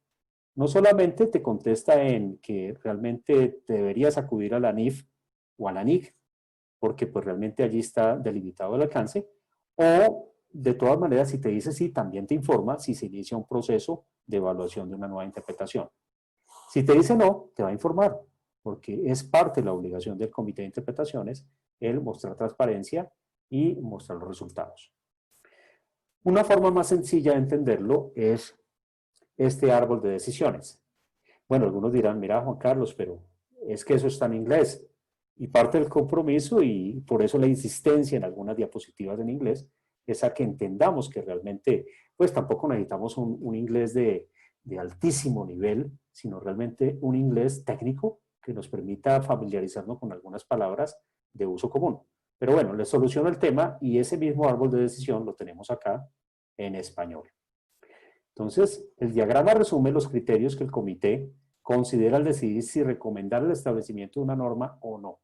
No solamente te contesta en que realmente te deberías acudir a la NIF o a la NIC, porque pues realmente allí está delimitado el alcance, o de todas maneras si te dice sí, también te informa si se inicia un proceso de evaluación de una nueva interpretación. Si te dice no, te va a informar, porque es parte de la obligación del comité de interpretaciones el mostrar transparencia y mostrar los resultados. Una forma más sencilla de entenderlo es este árbol de decisiones. Bueno, algunos dirán, mira Juan Carlos, pero es que eso está en inglés. Y parte del compromiso y por eso la insistencia en algunas diapositivas en inglés es a que entendamos que realmente, pues tampoco necesitamos un inglés de altísimo nivel, sino realmente un inglés técnico que nos permita familiarizarnos con algunas palabras de uso común. Pero bueno, les soluciono el tema y ese mismo árbol de decisión lo tenemos acá en español. Entonces, el diagrama resume los criterios que el comité considera al decidir si recomendar el establecimiento de una norma o no.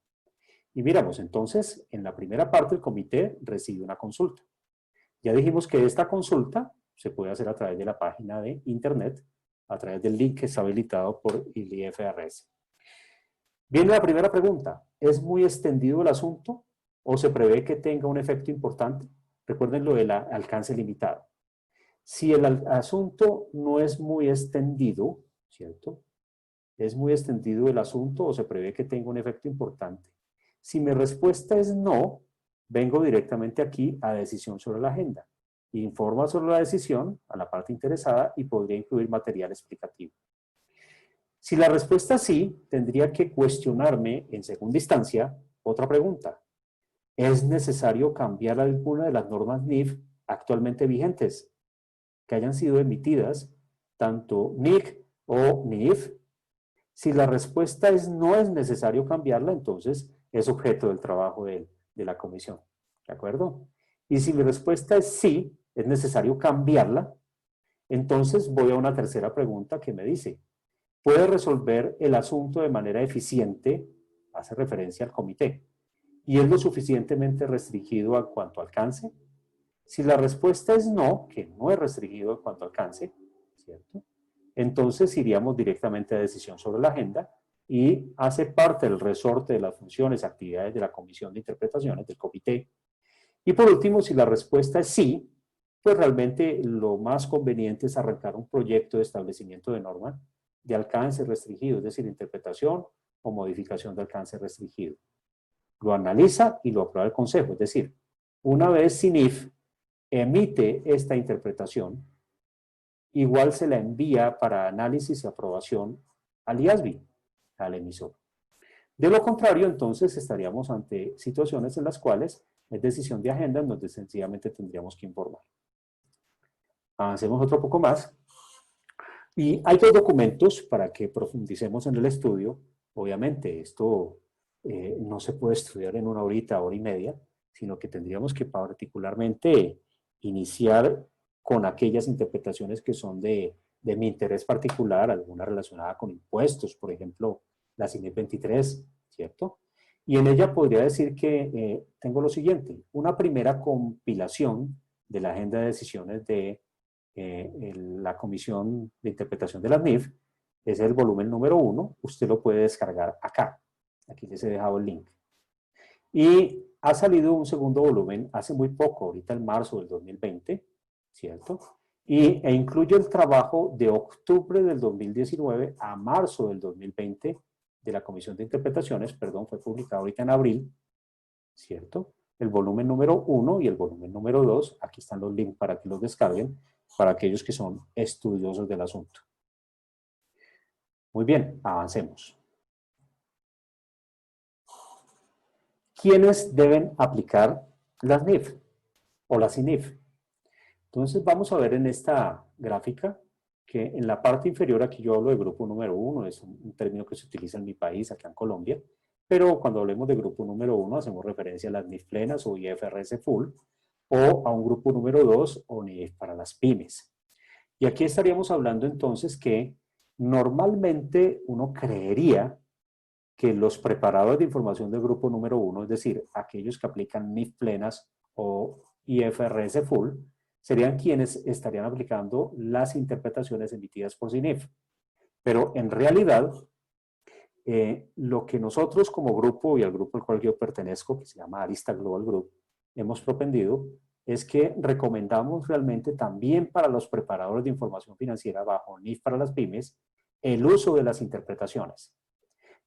Y miramos, entonces, en la primera parte el comité recibe una consulta. Ya dijimos que esta consulta se puede hacer a través de la página de internet, a través del link que está habilitado por el IFRS. Viene la primera pregunta, ¿es muy extendido el asunto o se prevé que tenga un efecto importante? Recuerden lo del alcance limitado. Si el asunto no es muy extendido, ¿cierto? ¿Es muy extendido el asunto o se prevé que tenga un efecto importante? Si mi respuesta es no, vengo directamente aquí a decisión sobre la agenda. Informa sobre la decisión a la parte interesada y podría incluir material explicativo. Si la respuesta es sí, tendría que cuestionarme en segunda instancia otra pregunta. ¿Es necesario cambiar alguna de las normas NIF actualmente vigentes que hayan sido emitidas, tanto NIC o NIF? Si la respuesta es no es necesario cambiarla, entonces es objeto del trabajo de la comisión. ¿De acuerdo? Y si mi respuesta es sí, es necesario cambiarla, entonces voy a una tercera pregunta que me dice, ¿puede resolver el asunto de manera eficiente? Hace referencia al comité. ¿Y es lo suficientemente restringido a cuanto alcance? Si la respuesta es no, que no es restringido en cuanto alcance, ¿cierto? Entonces iríamos directamente a decisión sobre la agenda y hace parte del resorte de las funciones, actividades de la Comisión de Interpretaciones, del comité. Y por último, si la respuesta es sí, pues realmente lo más conveniente es arrancar un proyecto de establecimiento de norma de alcance restringido, es decir, interpretación o modificación de alcance restringido. Lo analiza y lo aprueba el Consejo, es decir, una vez CINIF emite esta interpretación, igual se la envía para análisis y aprobación al IASBI, al emisor. De lo contrario, entonces estaríamos ante situaciones en las cuales es decisión de agenda en donde sencillamente tendríamos que informar. Avancemos otro poco más. Y hay dos documentos para que profundicemos en el estudio. Obviamente, esto no se puede estudiar en una horita, hora y media, sino que tendríamos que particularmente iniciar con aquellas interpretaciones que son de mi interés particular, alguna relacionada con impuestos, por ejemplo, la CINIF 23, ¿cierto? Y en ella podría decir que tengo lo siguiente, una primera compilación de la agenda de decisiones de la Comisión de Interpretación de las NIF, es el volumen número 1, usted lo puede descargar acá, aquí les he dejado el link. Y ha salido un segundo volumen hace muy poco, ahorita en marzo del 2020, ¿cierto? E incluye el trabajo de octubre del 2019 a marzo del 2020 de la Comisión de Interpretaciones, perdón, fue publicado ahorita en abril, ¿cierto? El volumen número 1 y el volumen número 2, aquí están los links para que los descarguen, para aquellos que son estudiosos del asunto. Muy bien, avancemos. ¿Quiénes deben aplicar las NIF o las CINIF? Entonces vamos a ver en esta gráfica que en la parte inferior, aquí yo hablo de grupo número 1, es un término que se utiliza en mi país, acá en Colombia, pero cuando hablemos de grupo número 1 hacemos referencia a las NIF plenas o IFRS full, o a un grupo número 2 o NIF para las pymes. Y aquí estaríamos hablando entonces que normalmente uno creería que los preparadores de información del grupo número 1, es decir, aquellos que aplican NIF plenas o IFRS full, serían quienes estarían aplicando las interpretaciones emitidas por CINIF. Pero en realidad, lo que nosotros como grupo y al grupo al cual yo pertenezco, que se llama Arista Global Group, hemos propendido es que recomendamos realmente también para los preparadores de información financiera bajo NIF para las pymes el uso de las interpretaciones.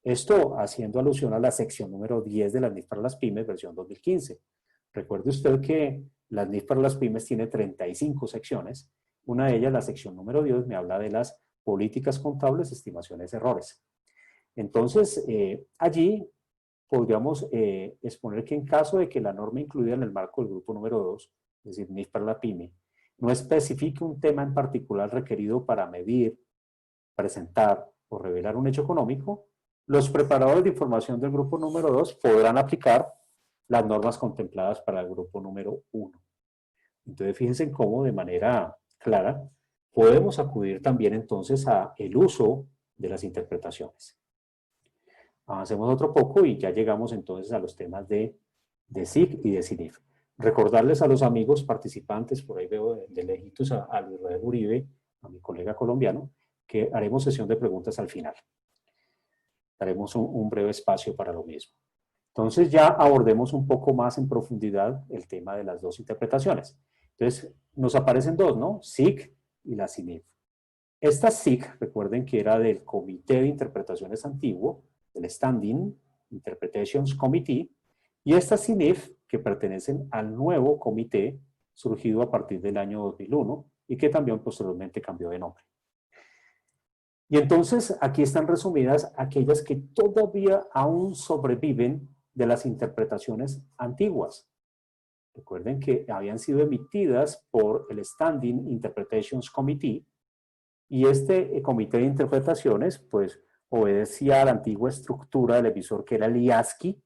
Esto haciendo alusión a la sección número 10 de las NIF para las pymes, versión 2015. Recuerde usted que las NIF para las pymes tiene 35 secciones. Una de ellas, la sección número 10, me habla de las políticas contables, estimaciones, errores. Entonces, allí podríamos exponer que en caso de que la norma incluida en el marco del grupo número 2, es decir, NIF para la pyme, no especifique un tema en particular requerido para medir, presentar o revelar un hecho económico, los preparadores de información del grupo número 2 podrán aplicar las normas contempladas para el grupo número 1. Entonces, fíjense en cómo de manera clara podemos acudir también entonces a el uso de las interpretaciones. Avancemos otro poco y ya llegamos entonces a los temas de SIC y de CINIF. Recordarles a los amigos participantes, por ahí veo de lejitos a Luis Raúl Uribe, a mi colega colombiano, que haremos sesión de preguntas al final. Daremos un breve espacio para lo mismo. Entonces ya abordemos un poco más en profundidad el tema de las dos interpretaciones. Entonces nos aparecen dos, ¿no? SIC y la CINIF. Esta SIC, recuerden que era del Comité de Interpretaciones Antiguo, del Standing Interpretations Committee, y esta CINIF, que pertenecen al nuevo comité surgido a partir del año 2001 y que también posteriormente cambió de nombre. Y entonces aquí están resumidas aquellas que todavía aún sobreviven de las interpretaciones antiguas. Recuerden que habían sido emitidas por el Standing Interpretations Committee, y este comité de interpretaciones, pues, obedecía a la antigua estructura del emisor que era el IASCI,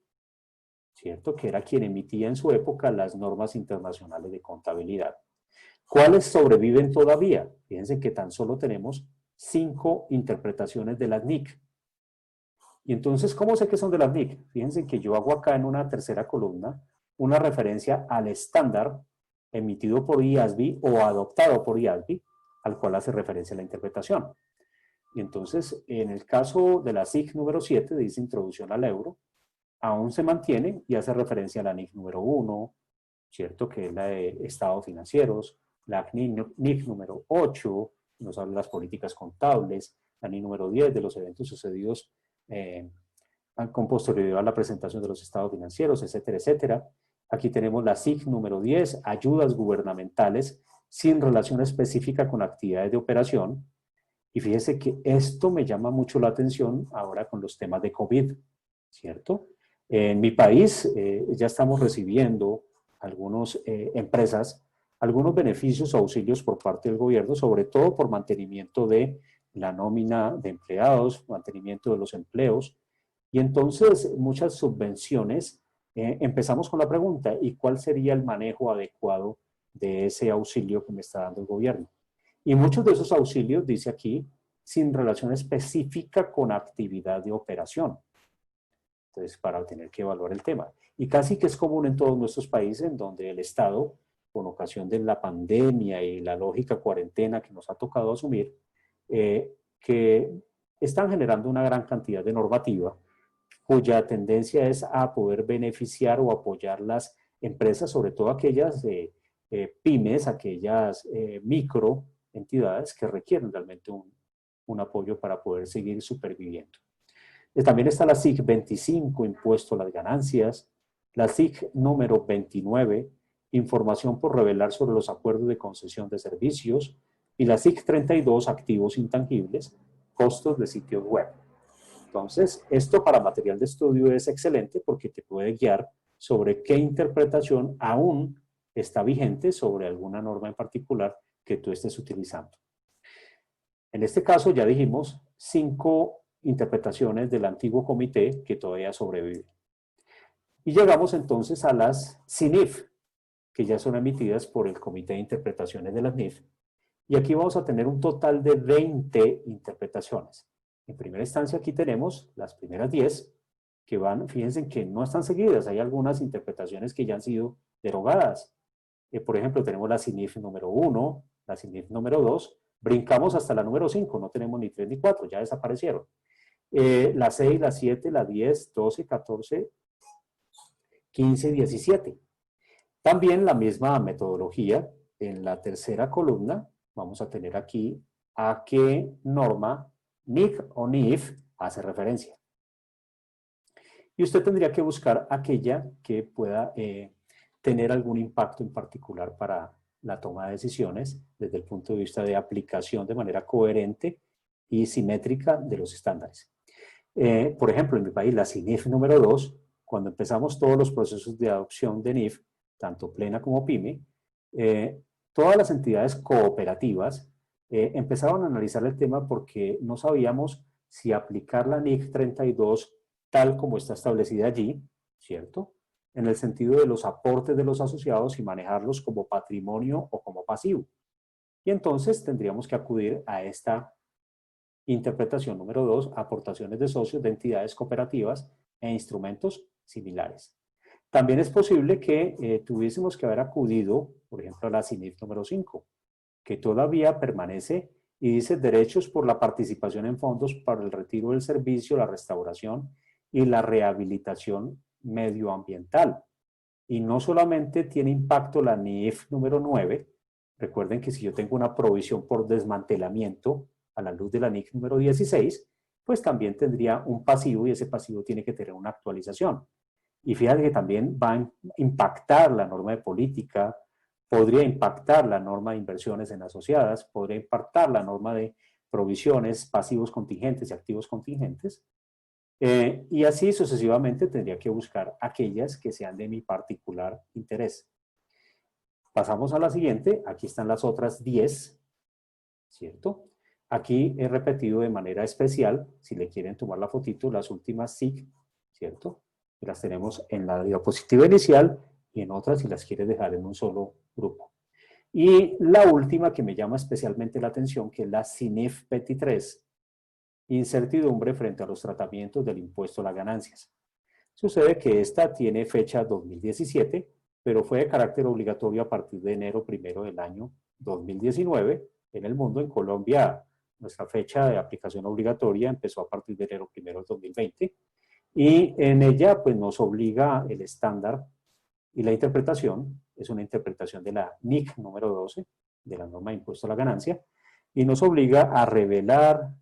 ¿cierto? Que era quien emitía en su época las normas internacionales de contabilidad. ¿Cuáles sobreviven todavía? Fíjense que tan solo tenemos 5 interpretaciones de las NIC. Y entonces, ¿cómo sé que son de las NIC? Fíjense que yo hago acá en una tercera columna una referencia al estándar emitido por IASB o adoptado por IASB, al cual hace referencia la interpretación. Y entonces, en el caso de la SIC número 7, dice introducción al euro, aún se mantiene y hace referencia a la NIC número 1, ¿cierto? Que es la de estados financieros, la NIC número 8, nos habla de las políticas contables, la NIC número 10 de los eventos sucedidos con posterioridad a la presentación de los estados financieros, etcétera, etcétera. Aquí tenemos la SIC número 10, ayudas gubernamentales sin relación específica con actividades de operación. Y fíjese que esto me llama mucho la atención ahora con los temas de COVID, ¿cierto? En mi país ya estamos recibiendo algunas empresas, algunos beneficios o auxilios por parte del gobierno, sobre todo por mantenimiento de la nómina de empleados, mantenimiento de los empleos. Y entonces muchas subvenciones, empezamos con la pregunta, ¿y cuál sería el manejo adecuado de ese auxilio que me está dando el gobierno? Y muchos de esos auxilios, dice aquí, sin relación específica con actividad de operación. Entonces, para tener que evaluar el tema. Y casi que es común en todos nuestros países en donde el Estado, con ocasión de la pandemia y la lógica cuarentena que nos ha tocado asumir, que están generando una gran cantidad de normativa cuya tendencia es a poder beneficiar o apoyar las empresas, sobre todo aquellas pymes, aquellas micro entidades que requieren realmente un apoyo para poder seguir superviviendo. También está la SIC 25, impuesto a las ganancias, la SIC número 29, información por revelar sobre los acuerdos de concesión de servicios, y la SIC 32, activos intangibles, costos de sitios web. Entonces, esto para material de estudio es excelente porque te puede guiar sobre qué interpretación aún está vigente sobre alguna norma en particular que tú estés utilizando. En este caso ya dijimos 5 interpretaciones del antiguo comité que todavía sobreviven. Y llegamos entonces a las CINIF, que ya son emitidas por el Comité de Interpretaciones de las NIF. Y aquí vamos a tener un total de 20 interpretaciones. En primera instancia aquí tenemos las primeras 10, que van, fíjense que no están seguidas, hay algunas interpretaciones que ya han sido derogadas. Por ejemplo, tenemos la CINIF número 1, la CINIF número 2, brincamos hasta la número 5, no tenemos ni 3 ni 4, ya desaparecieron. La 6, la 7, la 10, 12, 14, 15 y 17. También la misma metodología, en la tercera columna, vamos a tener aquí a qué norma NIC o NIF hace referencia. Y usted tendría que buscar aquella que pueda tener algún impacto en particular para la toma de decisiones desde el punto de vista de aplicación de manera coherente y simétrica de los estándares. Por ejemplo, en mi país, la CINIF número 2, cuando empezamos todos los procesos de adopción de NIF, tanto plena como PYME, todas las entidades cooperativas empezaron a analizar el tema porque no sabíamos si aplicar la NIC 32 tal como está establecida allí, ¿cierto? En el sentido de los aportes de los asociados y manejarlos como patrimonio o como pasivo. Y entonces tendríamos que acudir a esta interpretación número 2, aportaciones de socios de entidades cooperativas e instrumentos similares. También es posible que tuviésemos que haber acudido, por ejemplo, a la CINIF número 5, que todavía permanece y dice derechos por la participación en fondos para el retiro del servicio, la restauración y la rehabilitación medioambiental. Y no solamente tiene impacto la NIF número 9, recuerden que si yo tengo una provisión por desmantelamiento a la luz de la NIC número 16, pues también tendría un pasivo y ese pasivo tiene que tener una actualización. Y fíjate que también va a impactar la norma de política, podría impactar la norma de inversiones en asociadas, podría impactar la norma de provisiones, pasivos contingentes y activos contingentes. Y así sucesivamente tendría que buscar aquellas que sean de mi particular interés. Pasamos a la siguiente, aquí están las otras 10, ¿cierto? Aquí he repetido de manera especial, si le quieren tomar la fotito, las últimas SIG, ¿cierto? Y las tenemos en la diapositiva inicial y en otras si las quieres dejar en un solo grupo. Y la última que me llama especialmente la atención, que es la CINIF 23, incertidumbre frente a los tratamientos del impuesto a las ganancias. Sucede que esta tiene fecha 2017, pero fue de carácter obligatorio a partir de enero 1 del año 2019 en el mundo. En Colombia, nuestra fecha de aplicación obligatoria empezó a partir de enero 1 del 2020 y en ella pues nos obliga el estándar y la interpretación, es una interpretación de la NIC número 12, de la norma de impuesto a la ganancia, y nos obliga a revelar,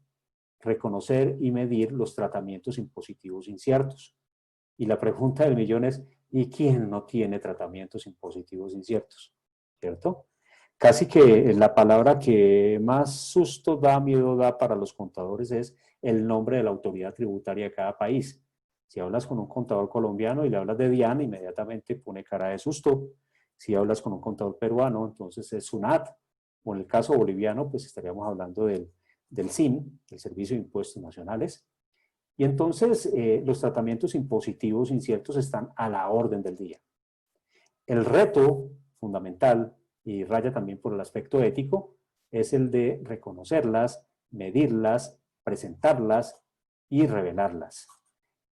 reconocer y medir los tratamientos impositivos inciertos. Y la pregunta del millón es, ¿y quién no tiene tratamientos impositivos inciertos? ¿Cierto? Casi que la palabra que más susto da, miedo da para los contadores es el nombre de la autoridad tributaria de cada país. Si hablas con un contador colombiano y le hablas de DIAN, inmediatamente pone cara de susto. Si hablas con un contador peruano, entonces es SUNAT. O en el caso boliviano, pues estaríamos hablando del SIN, el Servicio de Impuestos Nacionales. Y entonces los tratamientos impositivos inciertos están a la orden del día. El reto fundamental, y raya también por el aspecto ético, es el de reconocerlas, medirlas, presentarlas y revelarlas.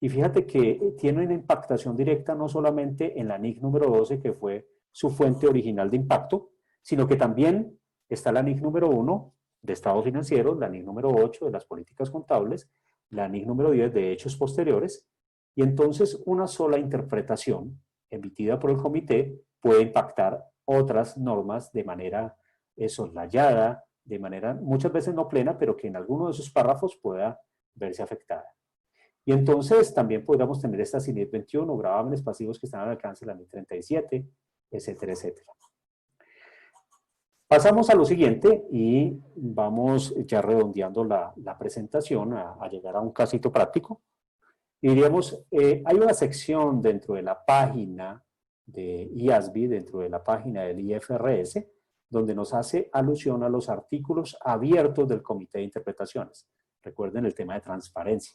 Y fíjate que tiene una impactación directa no solamente en la NIC número 12, que fue su fuente original de impacto, sino que también está la NIC número 1 de estados financieros, la NIC número 8 de las políticas contables, la NIC número 10 de hechos posteriores, y entonces una sola interpretación emitida por el comité puede impactar otras normas de manera soslayada, de manera muchas veces no plena, pero que en alguno de sus párrafos pueda verse afectada. Y entonces también podríamos tener esta CINIF 21, gravámenes pasivos que están al alcance de la NIF 37, etcétera, etcétera. Pasamos a lo siguiente y vamos ya redondeando la presentación a llegar a un casito práctico. Y diríamos, hay una sección dentro de la página de IASB, dentro de la página del IFRS, donde nos hace alusión a los artículos abiertos del Comité de Interpretaciones. Recuerden el tema de transparencia.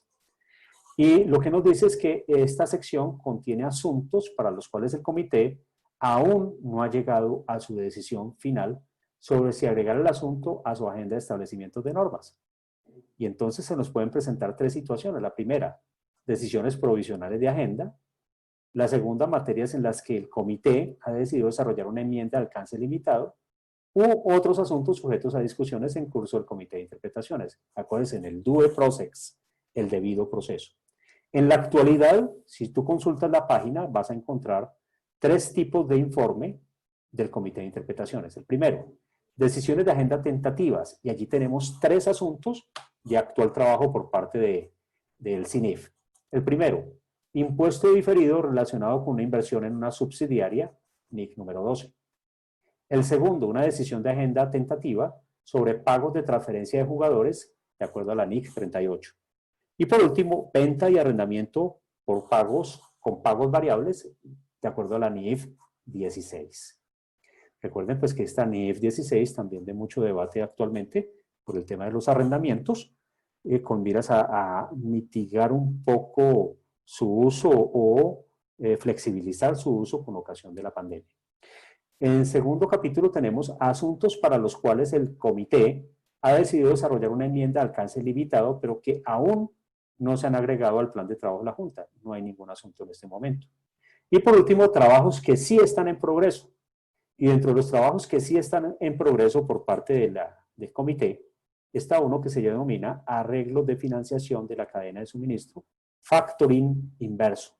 Y lo que nos dice es que esta sección contiene asuntos para los cuales el comité aún no ha llegado a su decisión final sobre si agregar el asunto a su agenda de establecimientos de normas. Y entonces se nos pueden presentar tres situaciones. La primera, decisiones provisionales de agenda. La segunda, materias en las que el comité ha decidido desarrollar una enmienda de alcance limitado. U otros asuntos sujetos a discusiones en curso del comité de interpretaciones. Acuérdense, en el due process, el debido proceso. En la actualidad, si tú consultas la página, vas a encontrar tres tipos de informe del Comité de Interpretaciones. El primero, decisiones de agenda tentativas, y allí tenemos tres asuntos de actual trabajo por parte del CINIF. El primero, impuesto diferido relacionado con una inversión en una subsidiaria, NIC número 12. El segundo, una decisión de agenda tentativa sobre pagos de transferencia de jugadores, de acuerdo a la NIC 38. Y por último, venta y arrendamiento por pagos, con pagos variables, de acuerdo a la NIF 16. Recuerden pues que esta NIF 16 también de mucho debate actualmente por el tema de los arrendamientos, con miras a mitigar un poco su uso o flexibilizar su uso con ocasión de la pandemia. En el segundo capítulo tenemos asuntos para los cuales el comité ha decidido desarrollar una enmienda de alcance limitado, pero que aún no se han agregado al plan de trabajo de la Junta. No hay ningún asunto en este momento. Y por último, trabajos que sí están en progreso. Y dentro de los trabajos que sí están en progreso por parte del comité, está uno que se denomina arreglos de financiación de la cadena de suministro, factoring inverso.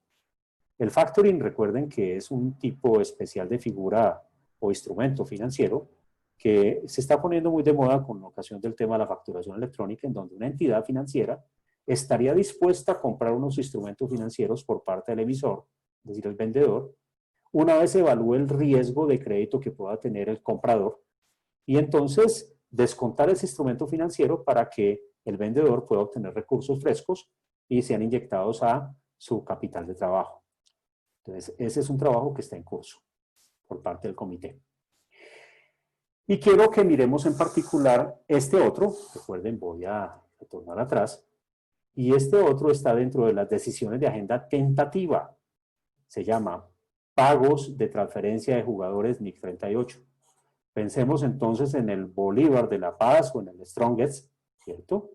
El factoring, recuerden que es un tipo especial de figura o instrumento financiero que se está poniendo muy de moda con ocasión del tema de la facturación electrónica, en donde una entidad financiera estaría dispuesta a comprar unos instrumentos financieros por parte del emisor, es decir, el vendedor, una vez evalúe el riesgo de crédito que pueda tener el comprador, y entonces descontar ese instrumento financiero para que el vendedor pueda obtener recursos frescos y sean inyectados a su capital de trabajo. Entonces, ese es un trabajo que está en curso por parte del comité. Y quiero que miremos en particular este otro. Recuerden, voy a retornar atrás. Y este otro está dentro de las decisiones de agenda tentativa. Se llama pagos de transferencia de jugadores NIC 38. Pensemos entonces en el Bolívar de La Paz o en el Strongest, ¿cierto?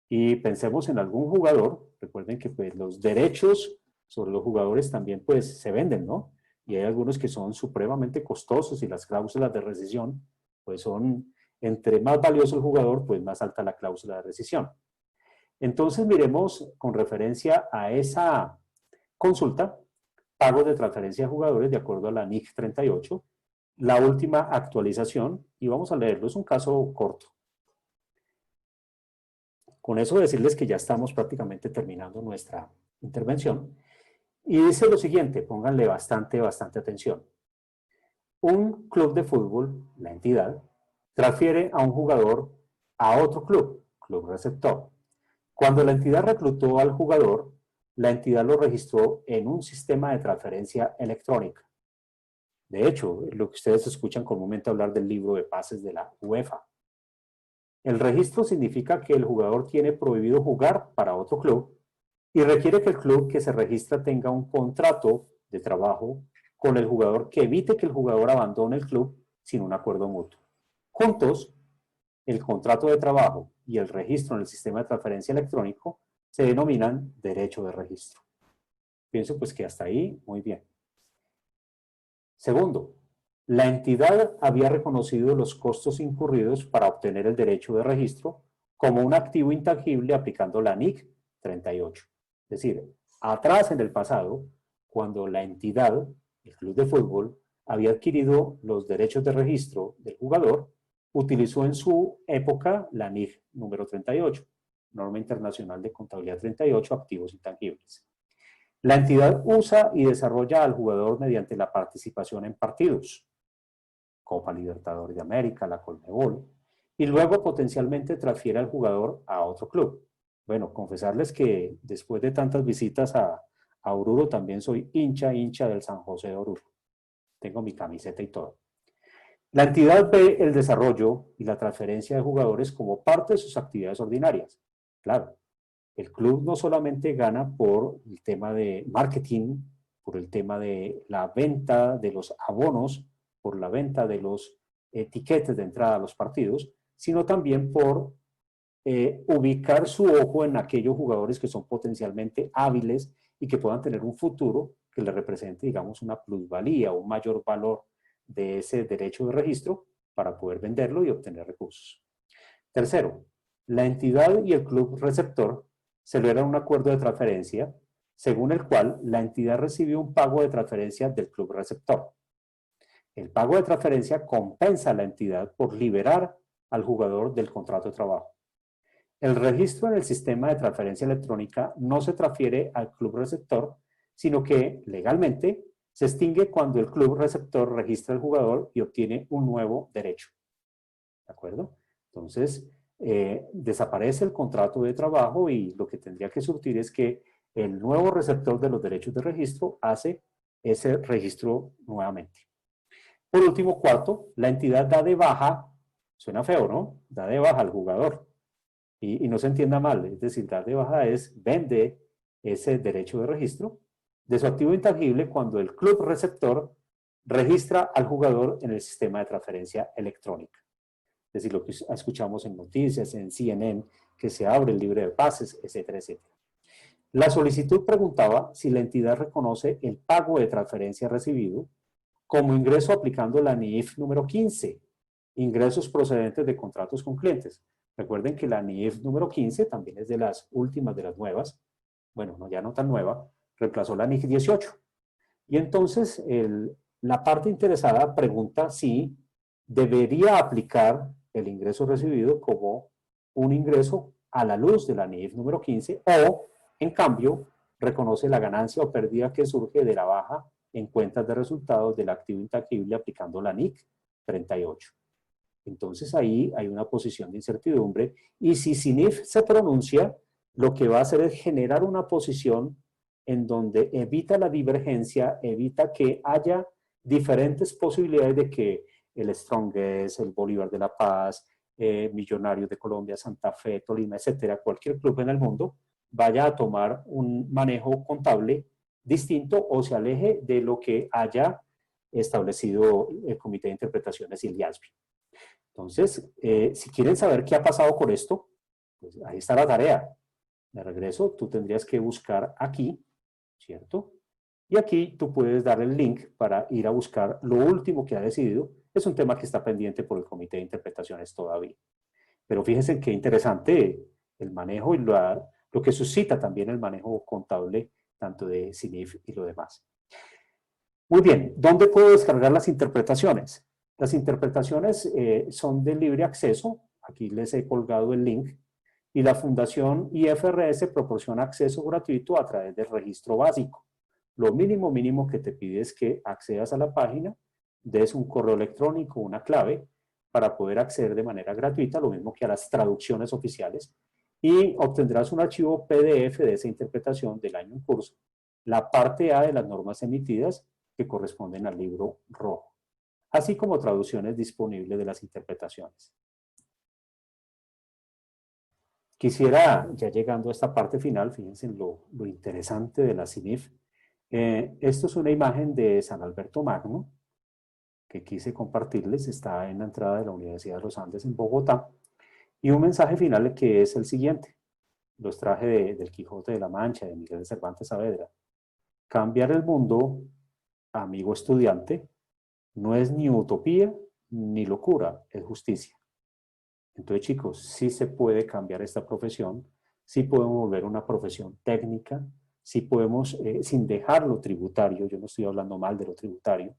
Y pensemos en algún jugador. Recuerden que pues, los derechos sobre los jugadores también pues, se venden, ¿no? Y hay algunos que son supremamente costosos y las cláusulas de rescisión pues son, entre más valioso el jugador, pues más alta la cláusula de rescisión. Entonces miremos con referencia a esa consulta, pagos de transferencia de jugadores de acuerdo a la NIC 38, la última actualización, y vamos a leerlo, es un caso corto. Con eso decirles que ya estamos prácticamente terminando nuestra intervención. Y dice lo siguiente, pónganle bastante atención. Un club de fútbol, la entidad, transfiere a un jugador a otro club receptor. Cuando la entidad reclutó al jugador, la entidad lo registró en un sistema de transferencia electrónica. De hecho, lo que ustedes escuchan comúnmente hablar del libro de pases de la UEFA. El registro significa que el jugador tiene prohibido jugar para otro club y requiere que el club que se registra tenga un contrato de trabajo con el jugador que evite que el jugador abandone el club sin un acuerdo mutuo. Juntos, el contrato de trabajo y el registro en el sistema de transferencia electrónico se denominan derecho de registro. Pienso pues que hasta ahí muy bien. Segundo, la entidad había reconocido los costos incurridos para obtener el derecho de registro como un activo intangible aplicando la NIC 38. Es decir, atrás en el pasado, cuando la entidad, el club de fútbol, había adquirido los derechos de registro del jugador, utilizó en su época la NIC número 38, Norma Internacional de Contabilidad 38, activos intangibles. La entidad usa y desarrolla al jugador mediante la participación en partidos, Copa Libertadores de América, la Conmebol, y luego potencialmente transfiere al jugador a otro club. Bueno, confesarles que después de tantas visitas a Oruro también soy hincha del San José de Oruro. Tengo mi camiseta y todo. La entidad ve el desarrollo y la transferencia de jugadores como parte de sus actividades ordinarias. Claro, el club no solamente gana por el tema de marketing, por el tema de la venta de los abonos, por la venta de los tiquetes de entrada a los partidos, sino también por ubicar su ojo en aquellos jugadores que son potencialmente hábiles y que puedan tener un futuro que le represente, digamos, una plusvalía o un mayor valor de ese derecho de registro para poder venderlo y obtener recursos. Tercero, la entidad y el club receptor celebran un acuerdo de transferencia según el cual la entidad recibió un pago de transferencia del club receptor. El pago de transferencia compensa a la entidad por liberar al jugador del contrato de trabajo. El registro en el sistema de transferencia electrónica no se transfiere al club receptor, sino que legalmente se extingue cuando el club receptor registra al jugador y obtiene un nuevo derecho. ¿De acuerdo? Entonces, desaparece el contrato de trabajo y lo que tendría que surtir es que el nuevo receptor de los derechos de registro hace ese registro nuevamente. Por último, cuarto, la entidad da de baja, suena feo, ¿no? Da de baja al jugador. Y no se entienda mal, es decir, dar de baja es vende ese derecho de registro de su activo intangible cuando el club receptor registra al jugador en el sistema de transferencia electrónica. Es decir, lo que escuchamos en noticias, en CNN, que se abre el libre de pases, etcétera, etcétera. La solicitud preguntaba si la entidad reconoce el pago de transferencia recibido como ingreso aplicando la NIF número 15, ingresos procedentes de contratos con clientes. Recuerden que la NIF número 15 también es de las últimas, de las nuevas, bueno, no, ya no tan nueva, reemplazó la NIF 18. Y entonces la parte interesada pregunta si debería aplicar el ingreso recibido como un ingreso a la luz de la NIF número 15 o, en cambio, reconoce la ganancia o pérdida que surge de la baja en cuentas de resultados del activo intangible aplicando la NIC 38. Entonces ahí hay una posición de incertidumbre y si CINIF se pronuncia, lo que va a hacer es generar una posición en donde evita la divergencia, evita que haya diferentes posibilidades de que el Strongest, el Bolívar de La Paz, Millonarios de Colombia, Santa Fe, Tolima, etcétera, cualquier club en el mundo vaya a tomar un manejo contable distinto o se aleje de lo que haya establecido el Comité de Interpretaciones y el IASB. Entonces, si quieren saber qué ha pasado con esto, pues ahí está la tarea. De regreso, tú tendrías que buscar aquí, ¿cierto? Y aquí tú puedes dar el link para ir a buscar lo último que ha decidido. Es un tema que está pendiente por el Comité de Interpretaciones todavía. Pero fíjense qué interesante el manejo y lo que suscita también el manejo contable, tanto de CINIF y lo demás. Muy bien, ¿dónde puedo descargar las interpretaciones? Las interpretaciones son de libre acceso. Aquí les he colgado el link. Y la Fundación IFRS proporciona acceso gratuito a través del registro básico. Lo mínimo que te pide es que accedas a la página, des un correo electrónico, una clave, para poder acceder de manera gratuita, lo mismo que a las traducciones oficiales, y obtendrás un archivo PDF de esa interpretación del año en curso, la parte A de las normas emitidas que corresponden al libro rojo, así como traducciones disponibles de las interpretaciones. Quisiera, ya llegando a esta parte final, fíjense en lo interesante de la CINIF. Esto es una imagen de San Alberto Magno, que quise compartirles, está en la entrada de la Universidad de los Andes en Bogotá, y un mensaje final que es el siguiente. Los traje del Quijote de la Mancha, de Miguel de Cervantes Saavedra. Cambiar el mundo, amigo estudiante, no es ni utopía ni locura, es justicia. Entonces, chicos, sí se puede cambiar esta profesión, sí podemos volver una profesión técnica, sí podemos, sin dejar lo tributario, yo no estoy hablando mal de lo tributario,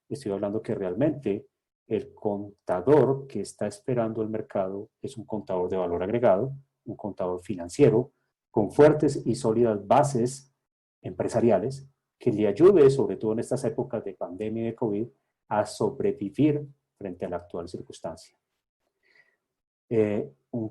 estoy hablando que realmente el contador que está esperando el mercado es un contador de valor agregado, un contador financiero, con fuertes y sólidas bases empresariales, que le ayude, sobre todo en estas épocas de pandemia y de COVID, a sobrevivir frente a la actual circunstancia. Un